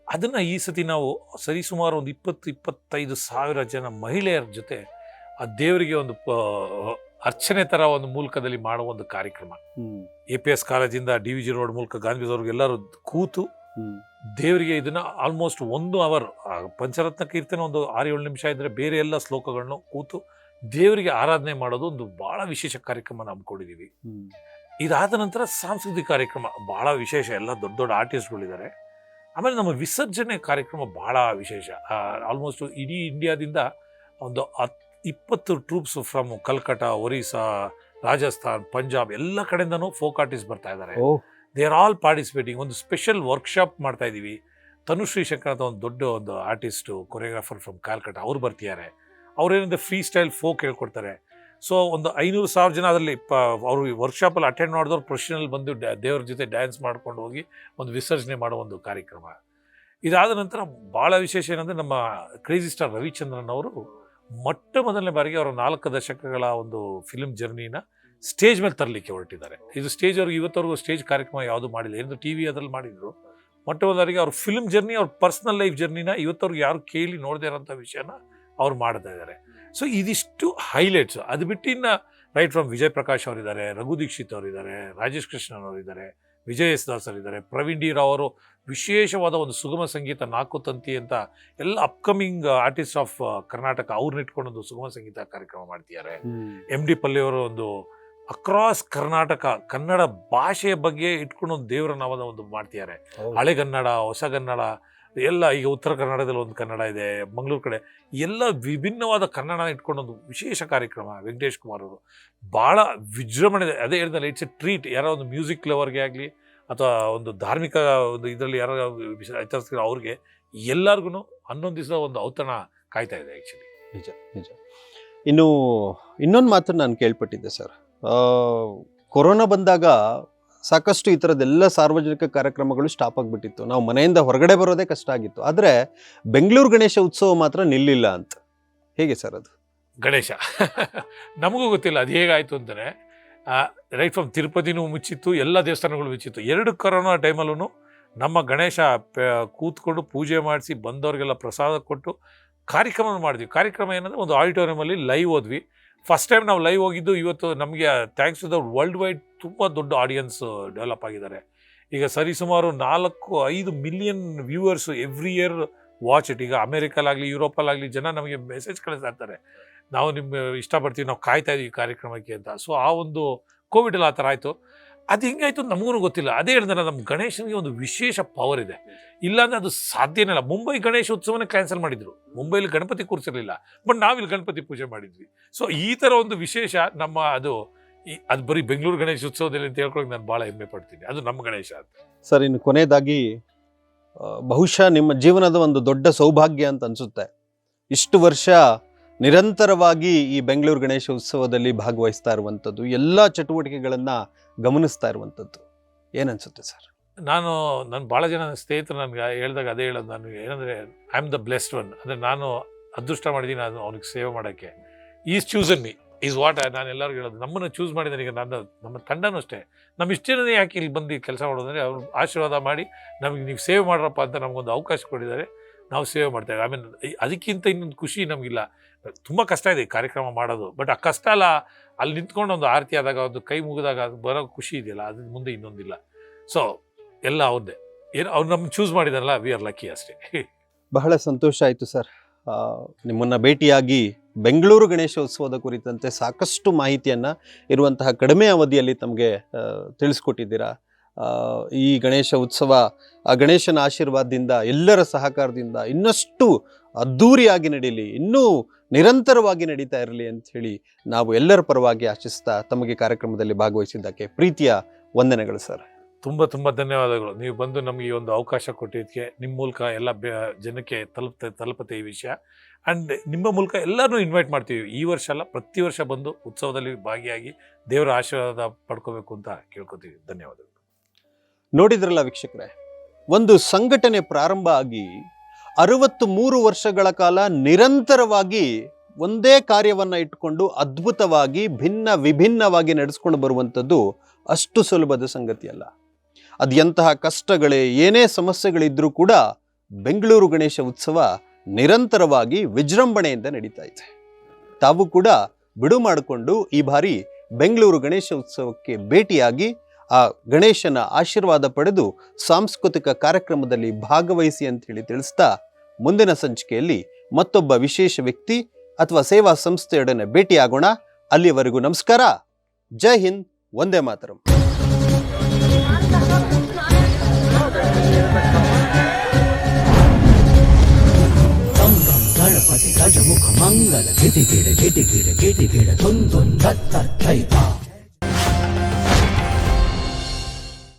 ಅದನ್ನು ಈ ಸತಿ ನಾವು ಸರಿಸುಮಾರು ಒಂದು 20-25 ಸಾವಿರ ಜನ ಮಹಿಳೆಯರ ಜೊತೆ ಆ ದೇವರಿಗೆ ಒಂದು ಅರ್ಚನೆ ಥರ ಒಂದು ಮೂಲಕದಲ್ಲಿ ಮಾಡುವ ಒಂದು ಕಾರ್ಯಕ್ರಮ. APS ಕಾಲೇಜಿಂದ DVG ರೋಡ್ ಮೂಲಕ ಗಾಂಧಿವರೆಗೂ ಎಲ್ಲರೂ ಕೂತು ದೇವರಿಗೆ ಇದನ್ನು ಆಲ್ಮೋಸ್ಟ್ 1 ಅವರ್, ಪಂಚರತ್ನ ಕೀರ್ತನೆ ಒಂದು 6-7 ನಿಮಿಷ ಇದ್ದರೆ ಬೇರೆ ಎಲ್ಲ ಶ್ಲೋಕಗಳನ್ನು ಕೂತು ದೇವರಿಗೆ ಆರಾಧನೆ ಮಾಡೋದು ಒಂದು ಭಾಳ ವಿಶೇಷ ಕಾರ್ಯಕ್ರಮ ಹಮ್ಮಿಕೊಂಡಿದ್ದೀವಿ. ಇದಾದ ನಂತರ ಸಾಂಸ್ಕೃತಿಕ ಕಾರ್ಯಕ್ರಮ ಭಾಳ ವಿಶೇಷ, ಎಲ್ಲ ದೊಡ್ಡ ದೊಡ್ಡ ಆರ್ಟಿಸ್ಟ್ಗಳಿದ್ದಾರೆ. ಆಮೇಲೆ ನಮ್ಮ ವಿಸರ್ಜನೆ ಕಾರ್ಯಕ್ರಮ ಭಾಳ ವಿಶೇಷ. ಆಲ್ಮೋಸ್ಟ್ ಇಡೀ ಇಂಡಿಯಾದಿಂದ ಒಂದು 20 ಟ್ರೂಪ್ಸ್ ಫ್ರಮ್ ಕಲ್ಕಟ್ಟ, ಒರಿಸ್ಸಾ, ರಾಜಸ್ಥಾನ್, ಪಂಜಾಬ್ ಎಲ್ಲ ಕಡೆಯಿಂದನೂ ಫೋಕ್ ಆರ್ಟಿಸ್ಟ್ ಬರ್ತಾ ಇದ್ದಾರೆ. They are all participating. ಒಂದು ಸ್ಪೆಷಲ್ ವರ್ಕ್ಶಾಪ್ ಮಾಡ್ತಾ ಇದ್ದೀವಿ. ತನುಶ್ರೀ ಶಂಕರ್ ಅಂತ ಒಂದು ದೊಡ್ಡ ಒಂದು ಆರ್ಟಿಸ್ಟು, ಕೊರಿಯೋಗ್ರಾಫರ್ ಫ್ರಮ್ ಕ್ಯಾಲ್ಕಟ್ಟ, ಅವ್ರು ಬರ್ತಿದ್ದಾರೆ. ಅವ್ರೇನಂದ್ರೆ ಫ್ರೀ ಸ್ಟೈಲ್ ಫೋಕ್ ಹೇಳ್ಕೊಡ್ತಾರೆ. ಸೊ ಒಂದು 500,000 ಜನ ಅದರಲ್ಲಿ ಅವರು ವರ್ಕ್ಶಾಪಲ್ಲಿ ಅಟೆಂಡ್ ಮಾಡಿದವ್ರು ಪ್ರೊಫೆಷನಲ್ ಬಂದು ದೇವ್ರ ಜೊತೆ ಡ್ಯಾನ್ಸ್ ಮಾಡ್ಕೊಂಡು ಹೋಗಿ ಒಂದು ವಿಸರ್ಜನೆ ಮಾಡೋ ಒಂದು ಕಾರ್ಯಕ್ರಮ. ಇದಾದ ನಂತರ ಭಾಳ ವಿಶೇಷ ಏನಂದರೆ, ನಮ್ಮ ಕ್ರೇಜಿ ಸ್ಟಾರ್ ರವಿಚಂದ್ರನ್ ಅವರು ಮೊದಲನೇ ಬಾರಿಗೆ ಅವರ 4 ದಶಕಗಳ ಒಂದು ಫಿಲ್ಮ್ ಜರ್ನಿನ ಸ್ಟೇಜ್ ಮೇಲೆ ತರಲಿಕ್ಕೆ ಹೊರಟಿದ್ದಾರೆ. ಇದು ಸ್ಟೇಜ್ ಅವ್ರಿಗೆ ಇವತ್ತವರೆಗೂ ಸ್ಟೇಜ್ ಕಾರ್ಯಕ್ರಮ ಯಾವುದು ಮಾಡಿಲ್ಲ. ಎಂದು TV ಅದರಲ್ಲಿ ಮಾಡಿದ್ರು. ಮೊದಲಿಗೆ ಅವ್ರ ಫಿಲ್ಮ್ ಜರ್ನಿ, ಅವ್ರ ಪರ್ಸ್ನಲ್ ಲೈಫ್ ಜರ್ನಿನ ಇವತ್ತವ್ರಿಗೆ ಯಾರು ಕೇಳಿ ನೋಡದೇ ಇರೋಂಥ ವಿಷಯನ ಅವ್ರು ಮಾಡ್ತಾ ಇದ್ದಾರೆ. ಸೊ ಇದಿಷ್ಟು ಹೈಲೈಟ್ಸ್. ಅದು ಬಿಟ್ಟು ಇನ್ನು ರೈಟ್ ಫ್ರಮ್ ವಿಜಯ್ ಪ್ರಕಾಶ್ ಅವರಿದ್ದಾರೆ, ರಘು ದೀಕ್ಷಿತ್ ಅವರಿದ್ದಾರೆ, ರಾಜೇಶ್ ಕೃಷ್ಣನ್ ಅವರಿದ್ದಾರೆ, ವಿಜಯ್ ಎಸ್ ದಾಸ್ ಅವರಿದ್ದಾರೆ, ಪ್ರವೀಣ್ ಡಿ ರಾವ್ ಅವರು ವಿಶೇಷವಾದ ಒಂದು ಸುಗಮ ಸಂಗೀತ 4 ತಂತಿ ಅಂತ ಎಲ್ಲ ಅಪ್ಕಮಿಂಗ್ ಆರ್ಟಿಸ್ಟ್ ಆಫ್ ಕರ್ನಾಟಕ ಅವ್ರನ್ನ ಇಟ್ಕೊಂಡು ಒಂದು ಸುಗಮ ಸಂಗೀತ ಕಾರ್ಯಕ್ರಮ ಮಾಡ್ತಿದ್ದಾರೆ. MD ಪಲ್ಲಿ ಅವರು ಒಂದು ಅಕ್ರಾಸ್ ಕರ್ನಾಟಕ ಕನ್ನಡ ಭಾಷೆಯ ಬಗ್ಗೆ ಇಟ್ಕೊಂಡು ಒಂದು ದೇವರ ನಾಮದ ಒಂದು ಮಾಡ್ತಿದ್ದಾರೆ. ಹಳೆಗನ್ನಡ, ಹೊಸಗನ್ನಡ ಎಲ್ಲ, ಈಗ ಉತ್ತರ ಕನ್ನಡದಲ್ಲಿ ಒಂದು ಕನ್ನಡ ಇದೆ, ಮಂಗಳೂರು ಕಡೆ ಎಲ್ಲ ವಿಭಿನ್ನವಾದ ಕನ್ನಡ ಇಟ್ಕೊಂಡು ಒಂದು ವಿಶೇಷ ಕಾರ್ಯಕ್ರಮ. ವೆಂಕಟೇಶ್ ಕುಮಾರ್ ಅವರು ಭಾಳ ವಿಜೃಂಭಣೆ, ಅದೇ ಹೇಳಿದ್ರೆ ಇಟ್ಸ್ ಎ ಟ್ರೀಟ್. ಯಾರೋ ಒಂದು ಮ್ಯೂಸಿಕ್ ಲವರ್ಗೆ ಆಗಲಿ ಅಥವಾ ಒಂದು ಧಾರ್ಮಿಕ ಒಂದು ಇದರಲ್ಲಿ ಯಾರೋ ಐತಿಹಾಸಿಕ ಅವ್ರಿಗೆ ಎಲ್ಲರಿಗೂ 11 ದಿವಸ ಒಂದು ಔತಣ ಕಾಯ್ತಾ ಇದೆ ಆ್ಯಕ್ಚುಲಿ. ನಿಜ ನಿಜ. ಇನ್ನು ಇನ್ನೊಂದು ಮಾತನ್ನು ನಾನು ಕೇಳ್ಪಟ್ಟಿದ್ದೆ ಸರ್, ಕೊರೋನಾ ಬಂದಾಗ ಸಾಕಷ್ಟು ಈ ಥರದ್ದೆಲ್ಲ ಸಾರ್ವಜನಿಕ ಕಾರ್ಯಕ್ರಮಗಳು ಸ್ಟಾಪ್ ಆಗಿಬಿಟ್ಟಿತ್ತು. ನಾವು ಮನೆಯಿಂದ ಹೊರಗಡೆ ಬರೋದೇ ಕಷ್ಟ ಆಗಿತ್ತು. ಆದರೆ ಬೆಂಗಳೂರು ಗಣೇಶ ಉತ್ಸವ ಮಾತ್ರ ನಿಲ್ಲಿಲ್ಲ ಅಂತ. ಹೇಗೆ ಸರ್ ಅದು? ಗಣೇಶ ನಮಗೂ ಗೊತ್ತಿಲ್ಲ ಅದು ಹೇಗಾಯಿತು ಅಂತಲೇ. ರೈಟ್ ಫ್ರಮ್ ತಿರುಪತಿನೂ ಮುಚ್ಚಿತ್ತು, ಎಲ್ಲ ದೇವಸ್ಥಾನಗಳು ಮುಚ್ಚಿತ್ತು. 2 ಕೊರೋನಾ ಟೈಮಲ್ಲೂ ನಮ್ಮ ಗಣೇಶ ಕೂತ್ಕೊಂಡು ಪೂಜೆ ಮಾಡಿಸಿ ಬಂದವರಿಗೆಲ್ಲ ಪ್ರಸಾದ ಕೊಟ್ಟು ಕಾರ್ಯಕ್ರಮ ಮಾಡಿದ್ವಿ. ಕಾರ್ಯಕ್ರಮ ಏನಂದರೆ ಒಂದು ಆಡಿಟೋರಿಯಮಲ್ಲಿ ಲೈವ್ ಹೋದ್ವಿ. ಫಸ್ಟ್ ಟೈಮ್ ನಾವು ಲೈವ್ ಹೋಗಿದ್ದು. ಇವತ್ತು ನಮಗೆ thanks to the world wide ತುಂಬ ದೊಡ್ಡ ಆಡಿಯನ್ಸ್ ಡೆವಲಪ್ ಆಗಿದ್ದಾರೆ. ಈಗ ಸರಿಸುಮಾರು 4-5 million viewers every year watch it. ಈಗ ಅಮೇರಿಕಲ್ಲಾಗಲಿ ಯುರೋಪಲ್ಲಾಗಲಿ ಜನ ನಮಗೆ ಮೆಸೇಜ್ ಕಳಿಸ್ತಾ ಇರ್ತಾರೆ, ನಾವು ನಿಮ್ಮ ಇಷ್ಟಪಡ್ತೀವಿ, ನಾವು ಕಾಯ್ತಾ ಇದೀವಿ ಕಾರ್ಯಕ್ರಮಕ್ಕೆ ಅಂತ. ಸೊ ಆ ಒಂದು ಕೋವಿಡಲ್ಲಿ ಆ ಥರ ಆಯಿತು. ಅದು ಹೆಂಗಾಯ್ತು ನಮಗೂ ಗೊತ್ತಿಲ್ಲ. ಅದೇ ಹೇಳಿದ್ರೆ ನಮ್ಮ ಗಣೇಶನಿಗೆ ಒಂದು ವಿಶೇಷ ಪವರ್ ಇದೆ, ಇಲ್ಲಾಂದರೆ ಅದು ಸಾಧ್ಯನೇ ಇಲ್ಲ. ಮುಂಬೈ ಗಣೇಶ ಉತ್ಸವನೇ ಕ್ಯಾನ್ಸಲ್ ಮಾಡಿದ್ರು. ಮುಂಬೈಲಿ ಗಣಪತಿ ಕೂರಿಸಿರಲಿಲ್ಲ, ಬಟ್ ನಾವಿಲ್ಲಿ ಗಣಪತಿ ಪೂಜೆ ಮಾಡಿದ್ವಿ. ಸೊ ಈ ಥರ ಒಂದು ವಿಶೇಷ ನಮ್ಮ ಅದು ಅದು ಬರೀ ಬೆಂಗಳೂರು ಗಣೇಶ ಉತ್ಸವದಲ್ಲಿ ಅಂತ ಹೇಳ್ಕೊಳಕ್ಕೆ ನಾನು ಭಾಳ ಹೆಮ್ಮೆ ಪಡ್ತೀನಿ. ಅದು ನಮ್ಮ ಗಣೇಶ ಅಂತ. ಸರ್, ಇನ್ನು ಕೊನೆಯದಾಗಿ ಬಹುಶಃ ನಿಮ್ಮ ಜೀವನದ ಒಂದು ದೊಡ್ಡ ಸೌಭಾಗ್ಯ ಅಂತ ಅನಿಸುತ್ತೆ. ಇಷ್ಟು ವರ್ಷ ನಿರಂತರವಾಗಿ ಈ ಬೆಂಗಳೂರು ಗಣೇಶ ಉತ್ಸವದಲ್ಲಿ ಭಾಗವಹಿಸ್ತಾ ಇರುವಂಥದ್ದು, ಎಲ್ಲ ಚಟುವಟಿಕೆಗಳನ್ನು ಗಮನಿಸ್ತಾ ಇರುವಂಥದ್ದು ಏನನ್ಸುತ್ತೆ ಸರ್? ನಾನು ಭಾಳ ಜನ ಸ್ನೇಹಿತರು ನನಗೆ ಹೇಳಿದಾಗ ಅದೇ ಹೇಳೋದು, ನಾನು ಏನಂದರೆ I am the blessed one. ಅಂದರೆ ನಾನು ಅದೃಷ್ಟ ಮಾಡಿದ್ದೀನಿ ನಾನು ಅವನಿಗೆ ಸೇವೆ ಮಾಡೋಕ್ಕೆ. Is chosen me is what ನಾನು ಎಲ್ಲರಿಗೂ ಹೇಳೋದು. ನಮ್ಮನ್ನು ಚೂಸ್ ಮಾಡಿದ್ದಾನೆ. ಈಗ ನಮ್ಮ ತಂಡನೂ ಅಷ್ಟೇ, ನಮ್ಮ ಇಷ್ಟು ಜನನೇ ಯಾಕೆ ಇಲ್ಲಿ ಬಂದು ಕೆಲಸ ಮಾಡೋದಂದರೆ ಅವ್ರು ಆಶೀರ್ವಾದ ಮಾಡಿ ನಮಗೆ ನೀವು ಸೇವೆ ಮಾಡ್ರಪ್ಪ ಅಂತ ನಮಗೊಂದು ಅವಕಾಶ ಕೊಟ್ಟಿದ್ದಾರೆ, ನಾವು ಸೇವೆ ಮಾಡ್ತೇವೆ. ಐ ಮೀನ್ ಅದಕ್ಕಿಂತ ಇನ್ನೊಂದು ಖುಷಿ ನಮಗಿಲ್ಲ. ತುಂಬ ಕಷ್ಟ ಇದೆ ಈ ಕಾರ್ಯಕ್ರಮ ಮಾಡೋದು, ಬಟ್ ಆ ಕಷ್ಟ ಅಲ್ಲ, ಅಲ್ಲಿ ನಿಂತ್ಕೊಂಡು ಒಂದು ಆರತಿ ಆದಾಗ ಒಂದು ಕೈ ಮುಗಿದಾಗ ಅದು ಬರೋ ಖುಷಿ ಇದೆಯಲ್ಲ, ಅದ್ರ ಮುಂದೆ ಇನ್ನೊಂದಿಲ್ಲ. ಸೊ ಎಲ್ಲ ಅವ್ರದ್ದೇ, ಏನು ಅವ್ರು ನಮ್ಮನ್ನು ಚೂಸ್ ಮಾಡಿದಾರಲ್ಲ, ವಿ ಆರ್ ಲಕ್ಕಿ ಅಷ್ಟೇ. ಬಹಳ ಸಂತೋಷ ಆಯಿತು ಸರ್. ನಿಮ್ಮನ್ನು ಭೇಟಿಯಾಗಿ ಬೆಂಗಳೂರು ಗಣೇಶೋತ್ಸವದ ಕುರಿತಂತೆ ಸಾಕಷ್ಟು ಮಾಹಿತಿಯನ್ನು ಇರುವಂತಹ ಕಡಿಮೆ ಅವಧಿಯಲ್ಲಿ ತಮಗೆ ತಿಳಿಸ್ಕೊಟ್ಟಿದ್ದೀರಾ. ಈ ಗಣೇಶ ಉತ್ಸವ ಆ ಗಣೇಶನ ಆಶೀರ್ವಾದದಿಂದ, ಎಲ್ಲರ ಸಹಕಾರದಿಂದ ಇನ್ನಷ್ಟು ಅದ್ಧೂರಿಯಾಗಿ ನಡೀಲಿ, ಇನ್ನೂ ನಿರಂತರವಾಗಿ ನಡೀತಾ ಇರಲಿ ಅಂತ ಹೇಳಿ ನಾವು ಎಲ್ಲರ ಪರವಾಗಿ ಆಶಿಸ್ತಾ ತಮಗೆ ಕಾರ್ಯಕ್ರಮದಲ್ಲಿ ಭಾಗವಹಿಸಿದ್ದಕ್ಕೆ ಪ್ರೀತಿಯ ವಂದನೆಗಳು ಸರ್. ತುಂಬ ಧನ್ಯವಾದಗಳು. ನೀವು ಬಂದು ನಮಗೆ ಈ ಒಂದು ಅವಕಾಶ ಕೊಟ್ಟಿದ್ದಕ್ಕೆ. ನಿಮ್ಮ ಮೂಲಕ ಎಲ್ಲ ಜನಕ್ಕೆ ತಲುಪುತ್ತೆ ಈ ವಿಷಯ. ಆ್ಯಂಡ್ ನಿಮ್ಮ ಮೂಲಕ ಎಲ್ಲರೂ ಇನ್ವೈಟ್ ಮಾಡ್ತೀವಿ. ಈ ವರ್ಷ ಅಲ್ಲ, ಪ್ರತಿ ವರ್ಷ ಬಂದು ಉತ್ಸವದಲ್ಲಿ ಭಾಗಿಯಾಗಿ ದೇವರ ಆಶೀರ್ವಾದ ಪಡ್ಕೋಬೇಕು ಅಂತ ಕೇಳ್ಕೊತೀವಿ. ಧನ್ಯವಾದಗಳು. ನೋಡಿದ್ರಲ್ಲ ವೀಕ್ಷಕರೇ, ಒಂದು ಸಂಘಟನೆ ಪ್ರಾರಂಭ ಆಗಿ 63 ವರ್ಷಗಳ ಕಾಲ ನಿರಂತರವಾಗಿ ಒಂದೇ ಕಾರ್ಯವನ್ನು ಇಟ್ಟುಕೊಂಡು ಅದ್ಭುತವಾಗಿ ವಿಭಿನ್ನವಾಗಿ ನಡೆಸ್ಕೊಂಡು ಬರುವಂಥದ್ದು ಅಷ್ಟು ಸುಲಭದ ಸಂಗತಿ ಅಲ್ಲ. ಅದು ಎಂತಹ ಕಷ್ಟಗಳೇ ಏನೇ ಸಮಸ್ಯೆಗಳಿದ್ರೂ ಕೂಡ ಬೆಂಗಳೂರು ಗಣೇಶ ಉತ್ಸವ ನಿರಂತರವಾಗಿ ವಿಜೃಂಭಣೆಯಿಂದ ನಡೀತಾ ಇದೆ. ತಾವು ಕೂಡ ಬಿಡು ಮಾಡಿಕೊಂಡು ಈ ಬಾರಿ ಬೆಂಗಳೂರು ಗಣೇಶ ಉತ್ಸವಕ್ಕೆ ಭೇಟಿಯಾಗಿ ಆ ಗಣೇಶನ ಆಶೀರ್ವಾದ ಪಡೆದು ಸಾಂಸ್ಕೃತಿಕ ಕಾರ್ಯಕ್ರಮದಲ್ಲಿ ಭಾಗವಹಿಸಿ ಅಂತ ಹೇಳಿ ತಿಳಿಸ್ತಾ, ಮುಂದಿನ ಸಂಚಿಕೆಯಲ್ಲಿ ಮತ್ತೊಬ್ಬ ವಿಶೇಷ ವ್ಯಕ್ತಿ ಅಥವಾ ಸೇವಾ ಸಂಸ್ಥೆಯೊಡನೆ ಭೇಟಿಯಾಗೋಣ. ಅಲ್ಲಿಯವರೆಗೂ ನಮಸ್ಕಾರ. ಜೈ ಹಿಂದ್, ವಂದೇ ಮಾತರಂ. ಗಣಪತಿ ಗಜಮುಖ ಮಂಗಲ ಗಿಟಿ ಗಿಡ ತೊಂದೊಂದತ್ತ